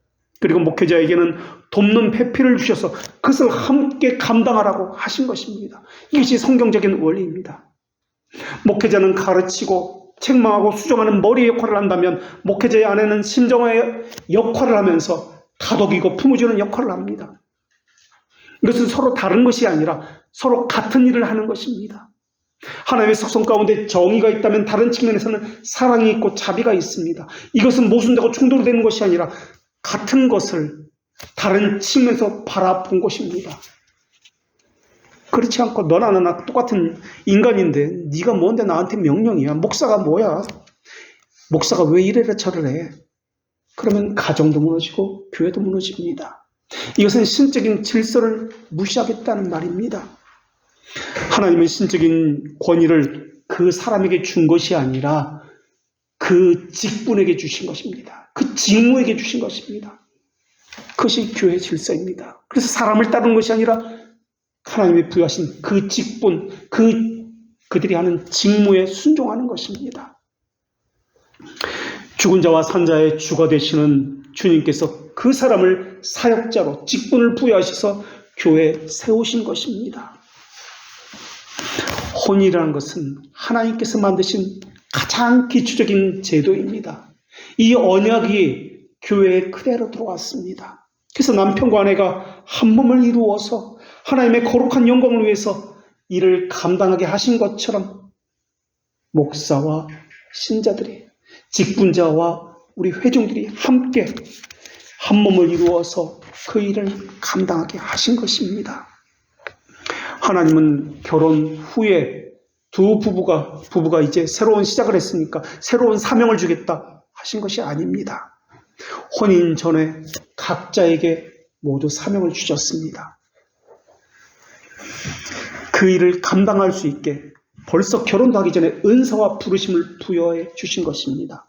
그리고 목회자에게는 돕는 배필을 주셔서 그것을 함께 감당하라고 하신 것입니다. 이것이 성경적인 원리입니다. 목회자는 가르치고 책망하고 수정하는 머리의 역할을 한다면, 목회자의 아내는 심정의 역할을 하면서 다독이고 품어주는 역할을 합니다. 이것은 서로 다른 것이 아니라 서로 같은 일을 하는 것입니다. 하나님의 속성 가운데 정의가 있다면 다른 측면에서는 사랑이 있고 자비가 있습니다. 이것은 모순되고 충돌되는 것이 아니라 같은 것을 다른 측면에서 바라본 것입니다. 그렇지 않고 너나 나나 똑같은 인간인데 네가 뭔데 나한테 명령이야. 목사가 뭐야. 목사가 왜 이래라 저래래. 그러면 가정도 무너지고 교회도 무너집니다. 이것은 신적인 질서를 무시하겠다는 말입니다. 하나님은 신적인 권위를 그 사람에게 준 것이 아니라 그 직분에게 주신 것입니다. 그 직무에게 주신 것입니다. 그것이 교회의 질서입니다. 그래서 사람을 따르는 것이 아니라 하나님이 부여하신 그 직분, 그들이 하는 직무에 순종하는 것입니다. 죽은 자와 산 자의 주가 되시는 주님께서 그 사람을 사역자로 직분을 부여하셔서 교회에 세우신 것입니다. 혼이라는 것은 하나님께서 만드신 가장 기초적인 제도입니다. 이 언약이 교회에 그대로 들어왔습니다. 그래서 남편과 아내가 한 몸을 이루어서 하나님의 거룩한 영광을 위해서 이를 감당하게 하신 것처럼 목사와 신자들이, 직분자와 우리 회중들이 함께 한 몸을 이루어서 그 일을 감당하게 하신 것입니다. 하나님은 결혼 후에 두 부부가 이제 새로운 시작을 했으니까 새로운 사명을 주겠다 하신 것이 아닙니다. 혼인 전에 각자에게 모두 사명을 주셨습니다. 그 일을 감당할 수 있게 벌써 결혼도 하기 전에 은사와 부르심을 부여해 주신 것입니다.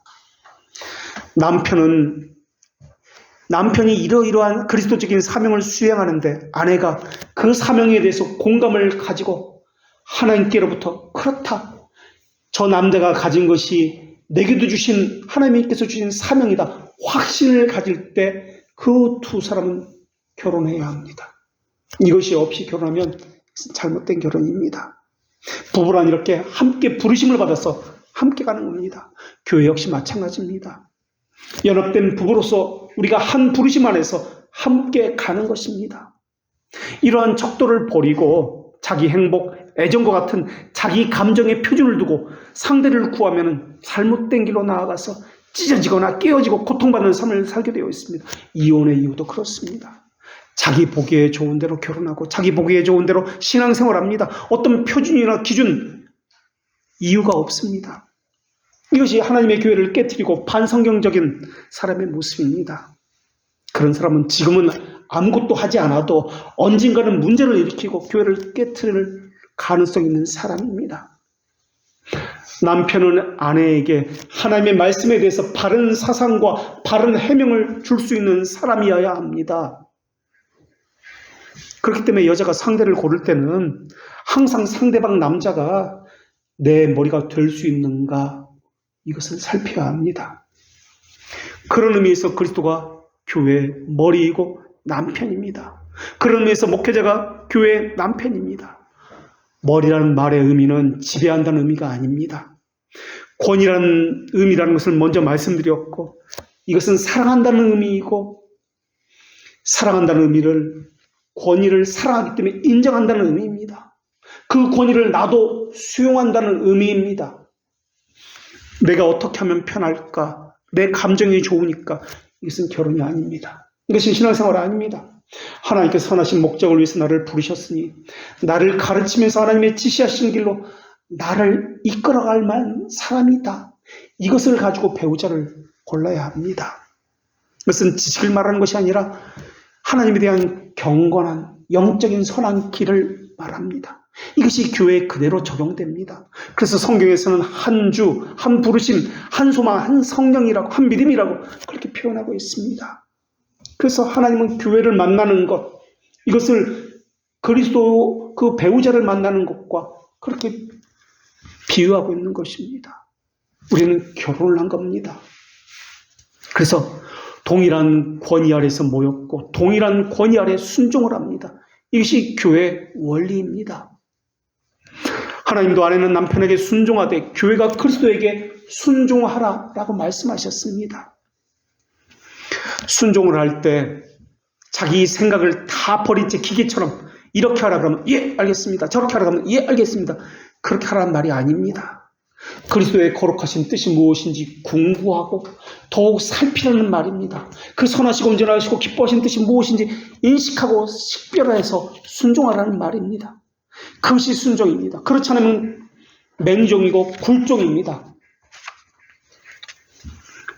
남편이 이러이러한 그리스도적인 사명을 수행하는데 아내가 그 사명에 대해서 공감을 가지고 하나님께로부터 그렇다, 저 남자가 가진 것이 내게도 주신, 하나님께서 주신 사명이다, 확신을 가질 때 그 두 사람은 결혼해야 합니다. 이것이 없이 결혼하면 잘못된 결혼입니다. 부부란 이렇게 함께 부르심을 받아서 함께 가는 겁니다. 교회 역시 마찬가지입니다. 연합된 부부로서 우리가 한 부르심 안에서 함께 가는 것입니다. 이러한 척도를 버리고 자기 행복, 애정과 같은 자기 감정의 표준을 두고 상대를 구하면 잘못된 길로 나아가서 찢어지거나 깨어지고 고통받는 삶을 살게 되어 있습니다. 이혼의 이유도 그렇습니다. 자기 보기에 좋은 대로 결혼하고 자기 보기에 좋은 대로 신앙생활합니다. 어떤 표준이나 기준, 이유가 없습니다. 이것이 하나님의 교회를 깨트리고 반성경적인 사람의 모습입니다. 그런 사람은 지금은 아무것도 하지 않아도 언젠가는 문제를 일으키고 교회를 깨트릴 가능성이 있는 사람입니다. 남편은 아내에게 하나님의 말씀에 대해서 바른 사상과 바른 해명을 줄 수 있는 사람이어야 합니다. 그렇기 때문에 여자가 상대를 고를 때는 항상 상대방 남자가 내 머리가 될 수 있는가, 이것을 살펴야 합니다. 그런 의미에서 그리스도가 교회의 머리이고 남편입니다. 그런 의미에서 목회자가 교회의 남편입니다. 머리라는 말의 의미는 지배한다는 의미가 아닙니다. 권위라는 의미라는 것을 먼저 말씀드렸고, 이것은 사랑한다는 의미이고, 사랑한다는 의미를, 권위를 사랑하기 때문에 인정한다는 의미입니다. 그 권위를 나도 수용한다는 의미입니다. 내가 어떻게 하면 편할까? 내 감정이 좋으니까. 이것은 결혼이 아닙니다. 이것은 신앙생활 아닙니다. 하나님께서 선하신 목적을 위해서 나를 부르셨으니 나를 가르치면서 하나님의 지시하신 길로 나를 이끌어갈 만한 사람이다. 이것을 가지고 배우자를 골라야 합니다. 그것은 지식을 말하는 것이 아니라 하나님에 대한 경건한 영적인 선한 길을 말합니다. 이것이 교회에 그대로 적용됩니다. 그래서 성경에서는 한 주, 한 부르심, 한 소망, 한 성령이라고, 한 믿음이라고 그렇게 표현하고 있습니다. 그래서 하나님은 교회를 만나는 것, 이것을 그리스도 그 배우자를 만나는 것과 그렇게 비유하고 있는 것입니다. 우리는 결혼을 한 겁니다. 그래서 동일한 권위 아래서 모였고 동일한 권위 아래 순종을 합니다. 이것이 교회의 원리입니다. 하나님도 아내는 남편에게 순종하되 교회가 그리스도에게 순종하라라고 말씀하셨습니다. 순종을 할 때 자기 생각을 다 버린 채 기계처럼 이렇게 하라 그러면 예 알겠습니다. 저렇게 하라 그러면 예 알겠습니다. 그렇게 하라는 말이 아닙니다. 그리스도의 거룩하신 뜻이 무엇인지 궁구하고 더욱 살피라는 말입니다. 그 선하시고 온전하시고 기뻐하신 뜻이 무엇인지 인식하고 식별해서 순종하라는 말입니다. 그것이 순종입니다. 그렇지 않으면 맹종이고 굴종입니다.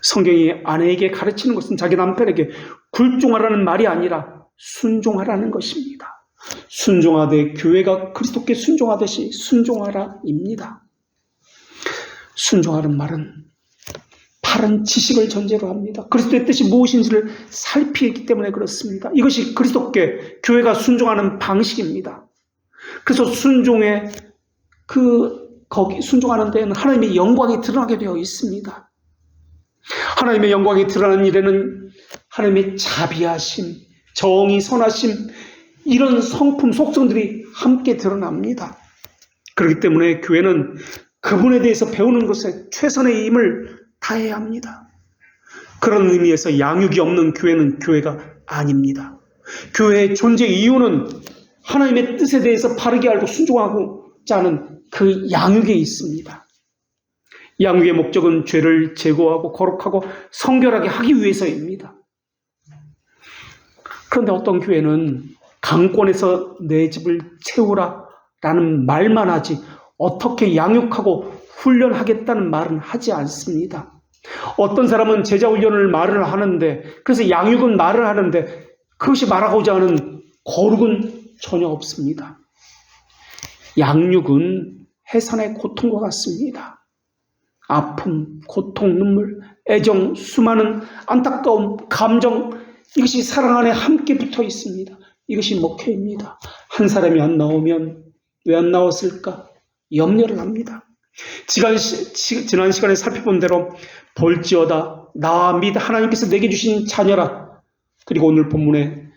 성경이 아내에게 가르치는 것은 자기 남편에게 굴종하라는 말이 아니라 순종하라는 것입니다. 순종하되 교회가 그리스도께 순종하듯이 순종하라입니다. 순종하는 말은 바른 지식을 전제로 합니다. 그리스도의 뜻이 무엇인지를 살피기 때문에 그렇습니다. 이것이 그리스도께 교회가 순종하는 방식입니다. 그래서 거기 순종하는 데에는 하나님의 영광이 드러나게 되어 있습니다. 하나님의 영광이 드러나는 일에는 하나님의 자비하심, 정의, 선하심, 이런 성품, 속성들이 함께 드러납니다. 그렇기 때문에 교회는 그분에 대해서 배우는 것에 최선의 힘을 다해야 합니다. 그런 의미에서 양육이 없는 교회는 교회가 아닙니다. 교회의 존재 이유는 하나님의 뜻에 대해서 바르게 알고 순종하고자 하는 그 양육에 있습니다. 양육의 목적은 죄를 제거하고 거룩하고 성결하게 하기 위해서입니다. 그런데 어떤 교회는 강권에서 내 집을 채우라라는 말만 하지 어떻게 양육하고 훈련하겠다는 말은 하지 않습니다. 어떤 사람은 제자 훈련을 말을 하는데, 그래서 양육은 말을 하는데 그것이 말하고자 하는 거룩은 전혀 없습니다. 양육은 해산의 고통과 같습니다. 아픔, 고통, 눈물, 애정, 수많은 안타까움, 감정, 이것이 사랑 안에 함께 붙어 있습니다. 이것이 목회입니다. 한 사람이 안 나오면 왜 안 나왔을까? 염려를 합니다. 지난 시간에 살펴본 대로 볼지어다 나와 및 하나님께서 내게 주신 자녀라. 그리고 오늘 본문에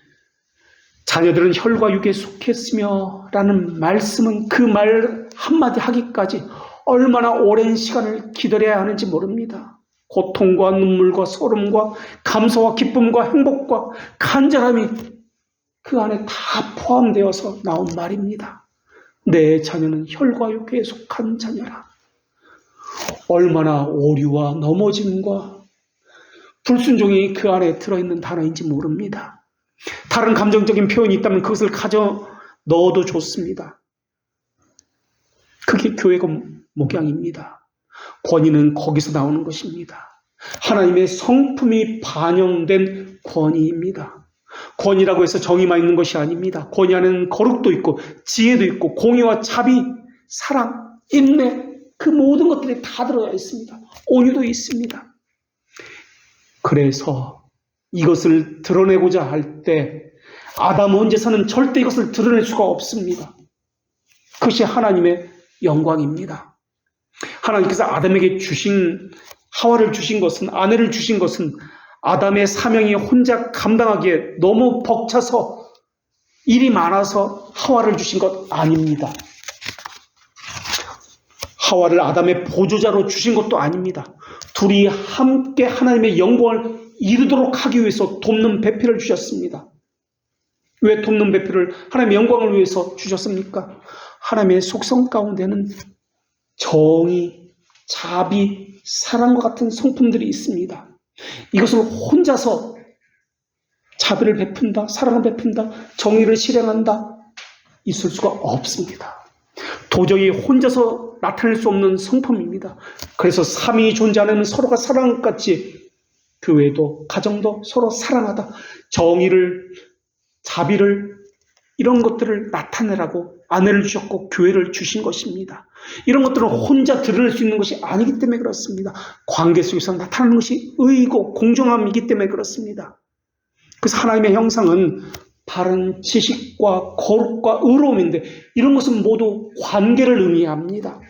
자녀들은 혈과 육에 속했으며 라는 말씀은 그 말 한마디 하기까지 얼마나 오랜 시간을 기다려야 하는지 모릅니다. 고통과 눈물과 소름과 감사와 기쁨과 행복과 간절함이 그 안에 다 포함되어서 나온 말입니다. 내 자녀는 혈과 육에 속한 자녀라. 얼마나 오류와 넘어짐과 불순종이 그 안에 들어있는 단어인지 모릅니다. 다른 감정적인 표현이 있다면 그것을 가져 넣어도 좋습니다. 그게 교회가 목양입니다. 권위는 거기서 나오는 것입니다. 하나님의 성품이 반영된 권위입니다. 권위라고 해서 정의만 있는 것이 아닙니다. 권위 안에는 거룩도 있고 지혜도 있고 공의와 자비, 사랑, 인내, 그 모든 것들이 다 들어가 있습니다. 온유도 있습니다. 그래서 이것을 드러내고자 할 때 아담 원죄사는 절대 이것을 드러낼 수가 없습니다. 그것이 하나님의 영광입니다. 하나님께서 아담에게 하와를 주신 것은, 아내를 주신 것은 아담의 사명이 혼자 감당하기에 너무 벅차서 일이 많아서 하와를 주신 것 아닙니다. 하와를 아담의 보조자로 주신 것도 아닙니다. 둘이 함께 하나님의 영광을 이루도록 하기 위해서 돕는 배필을 주셨습니다. 왜 돕는 배필을 하나님의 영광을 위해서 주셨습니까? 하나님의 속성 가운데는 정의, 자비, 사랑과 같은 성품들이 있습니다. 이것을 혼자서 자비를 베푼다, 사랑을 베푼다, 정의를 실행한다, 있을 수가 없습니다. 도저히 혼자서 나타낼 수 없는 성품입니다. 그래서 삼위 존재하는 서로가 사랑한 것 같이 교회도 가정도 서로 사랑하다, 정의를, 자비를, 이런 것들을 나타내라고 아내를 주셨고 교회를 주신 것입니다. 이런 것들은 혼자 드러낼 수 있는 것이 아니기 때문에 그렇습니다. 관계 속에서 나타나는 것이 의고 공정함이기 때문에 그렇습니다. 그래서 하나님의 형상은 바른 지식과 거룩과 의로움인데, 이런 것은 모두 관계를 의미합니다.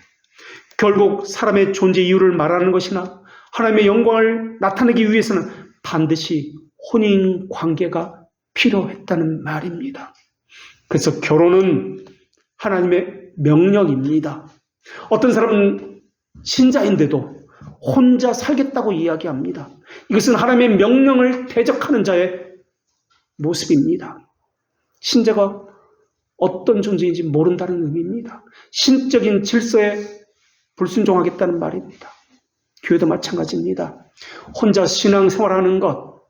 결국 사람의 존재 이유를 말하는 것이나 하나님의 영광을 나타내기 위해서는 반드시 혼인 관계가 필요했다는 말입니다. 그래서 결혼은 하나님의 명령입니다. 어떤 사람은 신자인데도 혼자 살겠다고 이야기합니다. 이것은 하나님의 명령을 대적하는 자의 모습입니다. 신자가 어떤 존재인지 모른다는 의미입니다. 신적인 질서에 불순종하겠다는 말입니다. 교회도 마찬가지입니다. 혼자 신앙생활하는 것,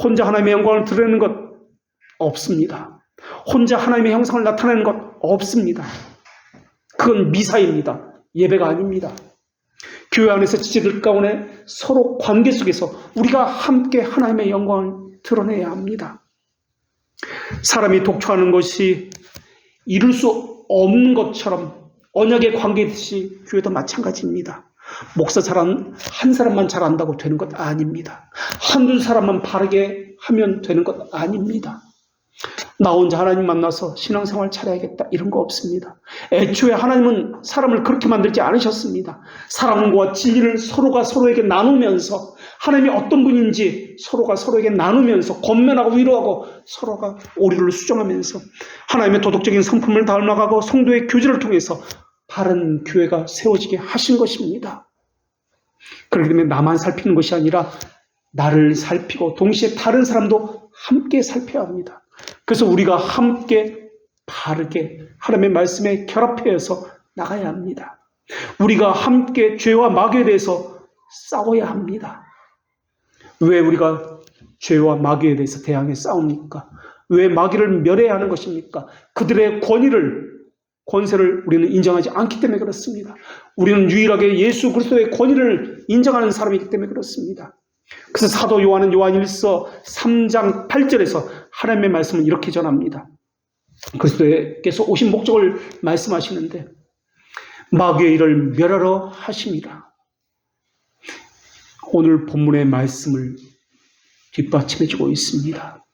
혼자 하나님의 영광을 드러내는 것 없습니다. 혼자 하나님의 형상을 나타내는 것 없습니다. 그건 미사입니다. 예배가 아닙니다. 교회 안에서 지체들 가운데 서로 관계 속에서 우리가 함께 하나님의 영광을 드러내야 합니다. 사람이 독촉하는 것이 이룰 수 없는 것처럼 언약의 관계듯이 교회도 마찬가지입니다. 목사 한 사람만 잘한다고 되는 것 아닙니다. 한두 사람만 바르게 하면 되는 것 아닙니다. 나 혼자 하나님 만나서 신앙생활 잘해야겠다, 이런 거 없습니다. 애초에 하나님은 사람을 그렇게 만들지 않으셨습니다. 사랑과 진리를 서로가 서로에게 나누면서, 하나님이 어떤 분인지 서로가 서로에게 나누면서, 권면하고 위로하고 서로가 오류를 수정하면서 하나님의 도덕적인 성품을 닮아가고 성도의 교제를 통해서 바른 교회가 세워지게 하신 것입니다. 그렇기 때문에 나만 살피는 것이 아니라 나를 살피고 동시에 다른 사람도 함께 살펴야 합니다. 그래서 우리가 함께 바르게 하나님의 말씀에 결합해서 나가야 합니다. 우리가 함께 죄와 마귀에 대해서 싸워야 합니다. 왜 우리가 죄와 마귀에 대해서 대항해 싸웁니까? 왜 마귀를 멸해야 하는 것입니까? 그들의 권세를 우리는 인정하지 않기 때문에 그렇습니다. 우리는 유일하게 예수 그리스도의 권위를 인정하는 사람이기 때문에 그렇습니다. 그래서 사도 요한은 요한일서 3장 8절에서 하나님의 말씀을 이렇게 전합니다. 그리스도께서 오신 목적을 말씀하시는데, 마귀의 일을 멸하러 하심이라. 오늘 본문의 말씀을 뒷받침해주고 있습니다.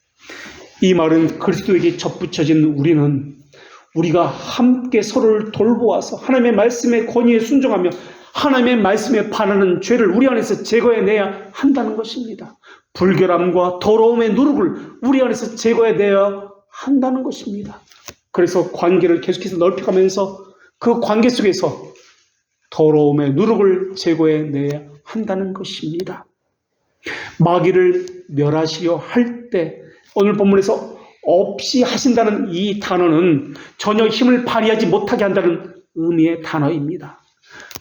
이 말은 그리스도에게 접붙여진 우리가 함께 서로를 돌보아서 하나님의 말씀의 권위에 순종하며 하나님의 말씀에 반하는 죄를 우리 안에서 제거해내야 한다는 것입니다. 불결함과 더러움의 누룩을 우리 안에서 제거해내야 한다는 것입니다. 그래서 관계를 계속해서 넓혀가면서 그 관계 속에서 더러움의 누룩을 제거해내야 한다는 것입니다. 마귀를 멸하시려 할 때, 오늘 본문에서 없이 하신다는 이 단어는 전혀 힘을 발휘하지 못하게 한다는 의미의 단어입니다.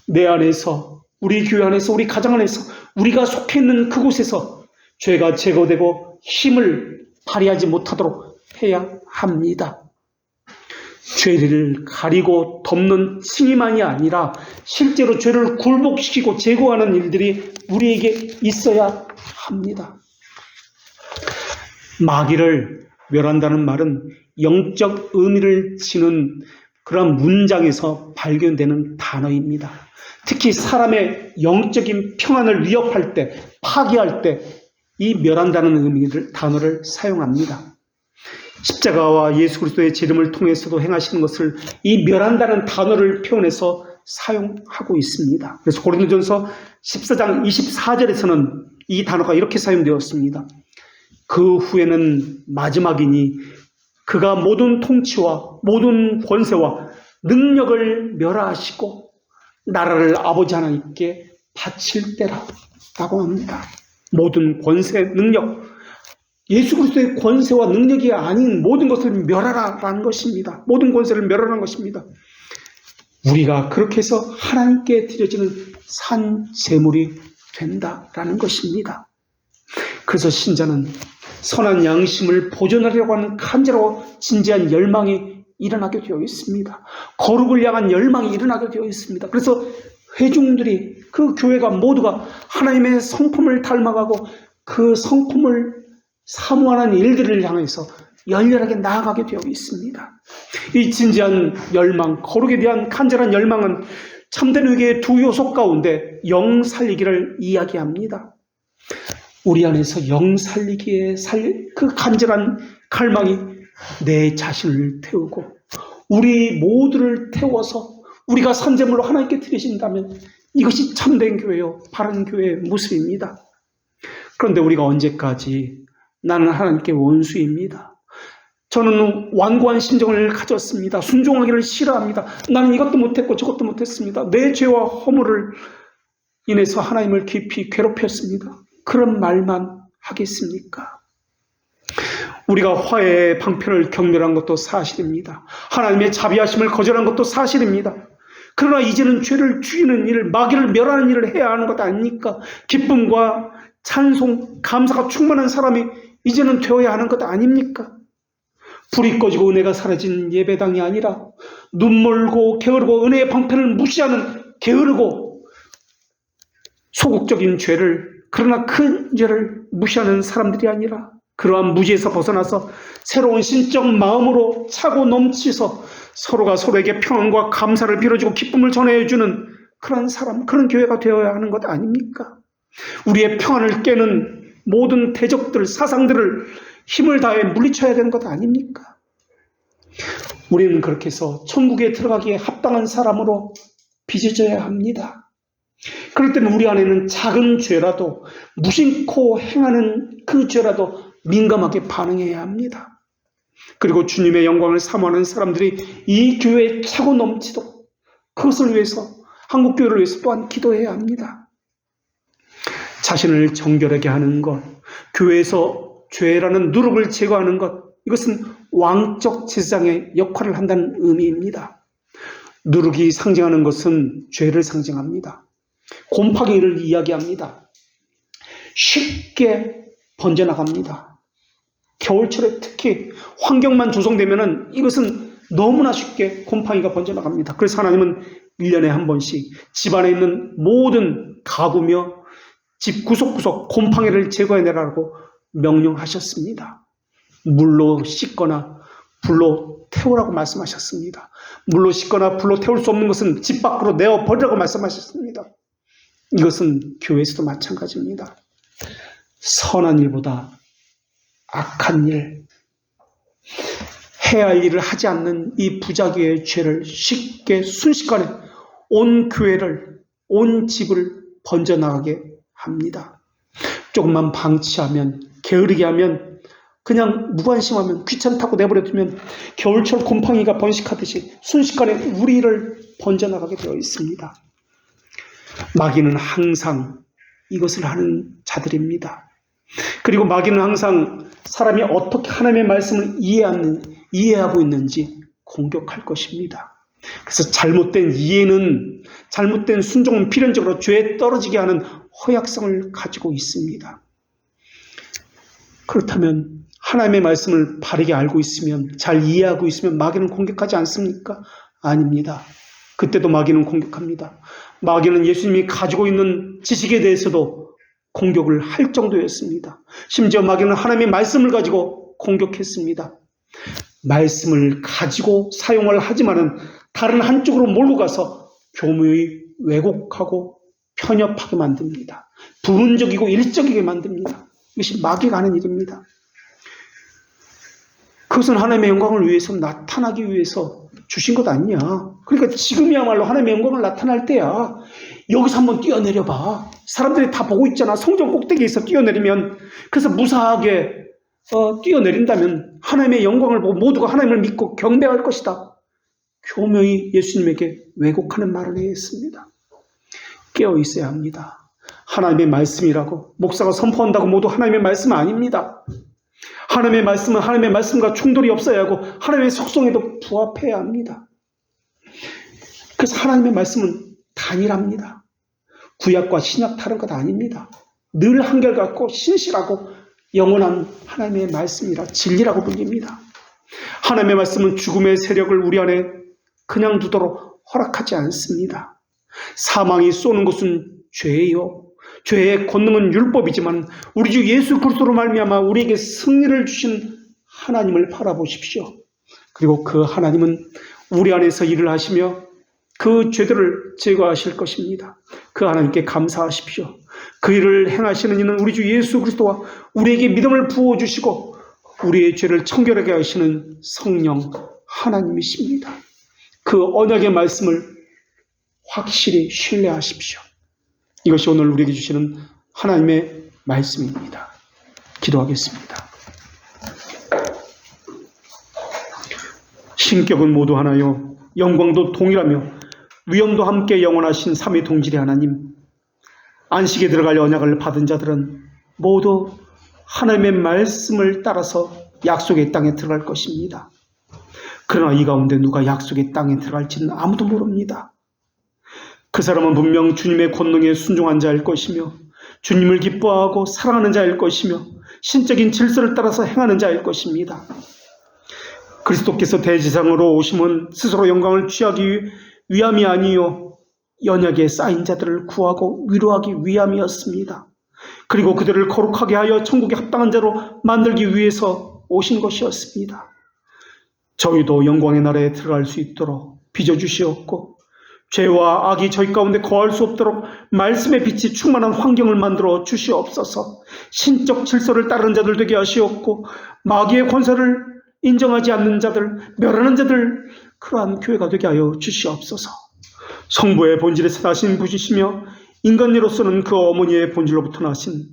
내 안에서, 우리 교회 안에서, 우리 가정 안에서, 우리가 속해 있는 그곳에서 죄가 제거되고 힘을 발휘하지 못하도록 해야 합니다. 죄를 가리고 덮는 칭의만이 아니라 실제로 죄를 굴복시키고 제거하는 일들이 우리에게 있어야 합니다. 마귀를 멸한다는 말은 영적 의미를 지닌 그런 문장에서 발견되는 단어입니다. 특히 사람의 영적인 평안을 위협할 때, 파괴할 때 이 멸한다는 단어를 사용합니다. 십자가와 예수 그리스도의 재림을 통해서도 행하시는 것을 이 멸한다는 단어를 표현해서 사용하고 있습니다. 그래서 고린도전서 14장 24절에서는 이 단어가 이렇게 사용되었습니다. 그 후에는 마지막이니 그가 모든 통치와 모든 권세와 능력을 멸하시고 나라를 아버지 하나님께 바칠 때라고 합니다. 모든 권세, 능력, 예수 그리스도의 권세와 능력이 아닌 모든 것을 멸하라라는 것입니다. 모든 권세를 멸하라는 것입니다. 우리가 그렇게 해서 하나님께 드려지는 산 제물이 된다라는 것입니다. 그래서 신자는 선한 양심을 보존하려고 하는 간절하고 진지한 열망이 일어나게 되어 있습니다. 거룩을 향한 열망이 일어나게 되어 있습니다. 그래서 회중들이, 그 교회가 모두가 하나님의 성품을 닮아가고 그 성품을 사모하는 일들을 향해서 열렬하게 나아가게 되어 있습니다. 이 진지한 열망, 거룩에 대한 간절한 열망은 참된 회개의 두 요소 가운데 영 살리기를 이야기합니다. 우리 안에서 영 살리기에 그 간절한 갈망이 내 자신을 태우고 우리 모두를 태워서 우리가 산제물로 하나님께 드리신다면 이것이 참된 교회요, 바른 교회의 모습입니다. 그런데 우리가 언제까지 나는 하나님께 원수입니다, 저는 완고한 심정을 가졌습니다, 순종하기를 싫어합니다, 나는 이것도 못했고 저것도 못했습니다, 내 죄와 허물을 인해서 하나님을 깊이 괴롭혔습니다, 그런 말만 하겠습니까? 우리가 화해의 방편을 경멸한 것도 사실입니다. 하나님의 자비하심을 거절한 것도 사실입니다. 그러나 이제는 죄를 죽이는 일, 마귀를 멸하는 일을 해야 하는 것 아닙니까? 기쁨과 찬송, 감사가 충만한 사람이 이제는 되어야 하는 것 아닙니까? 불이 꺼지고 은혜가 사라진 예배당이 아니라 눈멀고 게으르고 은혜의 방편을 무시하는 게으르고 소극적인 죄를, 그러나 큰 죄를 무시하는 사람들이 아니라 그러한 무지에서 벗어나서 새로운 신적 마음으로 차고 넘치서 서로가 서로에게 평안과 감사를 빌어주고 기쁨을 전해주는 그런 사람, 그런 교회가 되어야 하는 것 아닙니까? 우리의 평안을 깨는 모든 대적들, 사상들을 힘을 다해 물리쳐야 되는 것 아닙니까? 우리는 그렇게 해서 천국에 들어가기에 합당한 사람으로 빚어져야 합니다. 그럴 때는 우리 안에는 작은 죄라도, 무심코 행하는 그 죄라도 민감하게 반응해야 합니다. 그리고 주님의 영광을 사모하는 사람들이 이 교회에 차고 넘치도록 그것을 위해서, 한국교회를 위해서 또한 기도해야 합니다. 자신을 정결하게 하는 것, 교회에서 죄라는 누룩을 제거하는 것, 이것은 왕적 제사장의 역할을 한다는 의미입니다. 누룩이 상징하는 것은 죄를 상징합니다. 곰팡이를 이야기합니다. 쉽게 번져나갑니다. 겨울철에 특히 환경만 조성되면 이것은 너무나 쉽게 곰팡이가 번져나갑니다. 그래서 하나님은 1년에 한 번씩 집안에 있는 모든 가구며 집 구석구석 곰팡이를 제거해내라고 명령하셨습니다. 물로 씻거나 불로 태우라고 말씀하셨습니다. 물로 씻거나 불로 태울 수 없는 것은 집 밖으로 내어버리라고 말씀하셨습니다. 이것은 교회에서도 마찬가지입니다. 선한 일보다 악한 일, 해야 할 일을 하지 않는 이 부자기의 죄를 쉽게 순식간에 온 교회를, 온 집을 번져나가게 합니다. 조금만 방치하면, 게으르게 하면, 그냥 무관심하면, 귀찮다고 내버려두면 겨울철 곰팡이가 번식하듯이 순식간에 우리를 번져나가게 되어 있습니다. 마귀는 항상 이것을 하는 자들입니다. 그리고 마귀는 항상 사람이 어떻게 하나님의 말씀을 이해하고 있는지 공격할 것입니다. 그래서 잘못된 이해는, 잘못된 순종은 필연적으로 죄에 떨어지게 하는 허약성을 가지고 있습니다. 그렇다면 하나님의 말씀을 바르게 알고 있으면, 잘 이해하고 있으면 마귀는 공격하지 않습니까? 아닙니다. 그때도 마귀는 공격합니다. 마귀는 예수님이 가지고 있는 지식에 대해서도 공격을 할 정도였습니다. 심지어 마귀는 하나님의 말씀을 가지고 공격했습니다. 말씀을 가지고 사용을 하지만은 다른 한쪽으로 몰고 가서 교묘히 왜곡하고 편협하게 만듭니다. 부분적이고 일적이게 만듭니다. 이것이 마귀가 하는 일입니다. 그것은 하나님의 영광을 위해서, 나타나기 위해서 주신 것 아니냐. 그러니까 지금이야말로 하나님의 영광을 나타날 때야. 여기서 한번 뛰어내려봐. 사람들이 다 보고 있잖아. 성전 꼭대기에서 뛰어내리면, 그래서 무사하게 뛰어내린다면 하나님의 영광을 보고 모두가 하나님을 믿고 경배할 것이다. 교묘히 예수님에게 왜곡하는 말을 했습니다. 깨어 있어야 합니다. 하나님의 말씀이라고 목사가 선포한다고 모두 하나님의 말씀은 아닙니다. 하나님의 말씀은 하나님의 말씀과 충돌이 없어야 하고 하나님의 속성에도 부합해야 합니다. 그래서 하나님의 말씀은 단일합니다. 구약과 신약 다른 것 아닙니다. 늘 한결같고 신실하고 영원한 하나님의 말씀이라 진리라고 불립니다. 하나님의 말씀은 죽음의 세력을 우리 안에 그냥 두도록 허락하지 않습니다. 사망이 쏘는 것은 죄예요. 죄의 권능은 율법이지만 우리 주 예수 그리스도로 말미암아 우리에게 승리를 주신 하나님을 바라보십시오. 그리고 그 하나님은 우리 안에서 일을 하시며 그 죄들을 제거하실 것입니다. 그 하나님께 감사하십시오. 그 일을 행하시는 이는 우리 주 예수 그리스도와 우리에게 믿음을 부어주시고 우리의 죄를 청결하게 하시는 성령 하나님이십니다. 그 언약의 말씀을 확실히 신뢰하십시오. 이것이 오늘 우리에게 주시는 하나님의 말씀입니다. 기도하겠습니다. 신격은 모두 하나요, 영광도 동일하며 위엄도 함께 영원하신 삼위 동질의 하나님, 안식에 들어갈 언약을 받은 자들은 모두 하나님의 말씀을 따라서 약속의 땅에 들어갈 것입니다. 그러나 이 가운데 누가 약속의 땅에 들어갈지는 아무도 모릅니다. 그 사람은 분명 주님의 권능에 순종한 자일 것이며 주님을 기뻐하고 사랑하는 자일 것이며 신적인 질서를 따라서 행하는 자일 것입니다. 그리스도께서 대지상으로 오심은 스스로 영광을 취하기 위함이 아니요 언약에 쌓인 자들을 구하고 위로하기 위함이었습니다. 그리고 그들을 거룩하게 하여 천국에 합당한 자로 만들기 위해서 오신 것이었습니다. 저희도 영광의 나라에 들어갈 수 있도록 빚어주시옵고 죄와 악이 저희 가운데 거할 수 없도록 말씀의 빛이 충만한 환경을 만들어 주시옵소서. 신적 질서를 따르는 자들 되게 하시옵고 마귀의 권세를 인정하지 않는 자들, 멸하는 자들, 그러한 교회가 되게 하여 주시옵소서. 성부의 본질에서 나신 분이시며 인간으로서는 그 어머니의 본질로부터 나신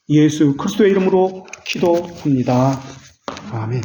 예수 그리스도의 이름으로 기도합니다. 아멘.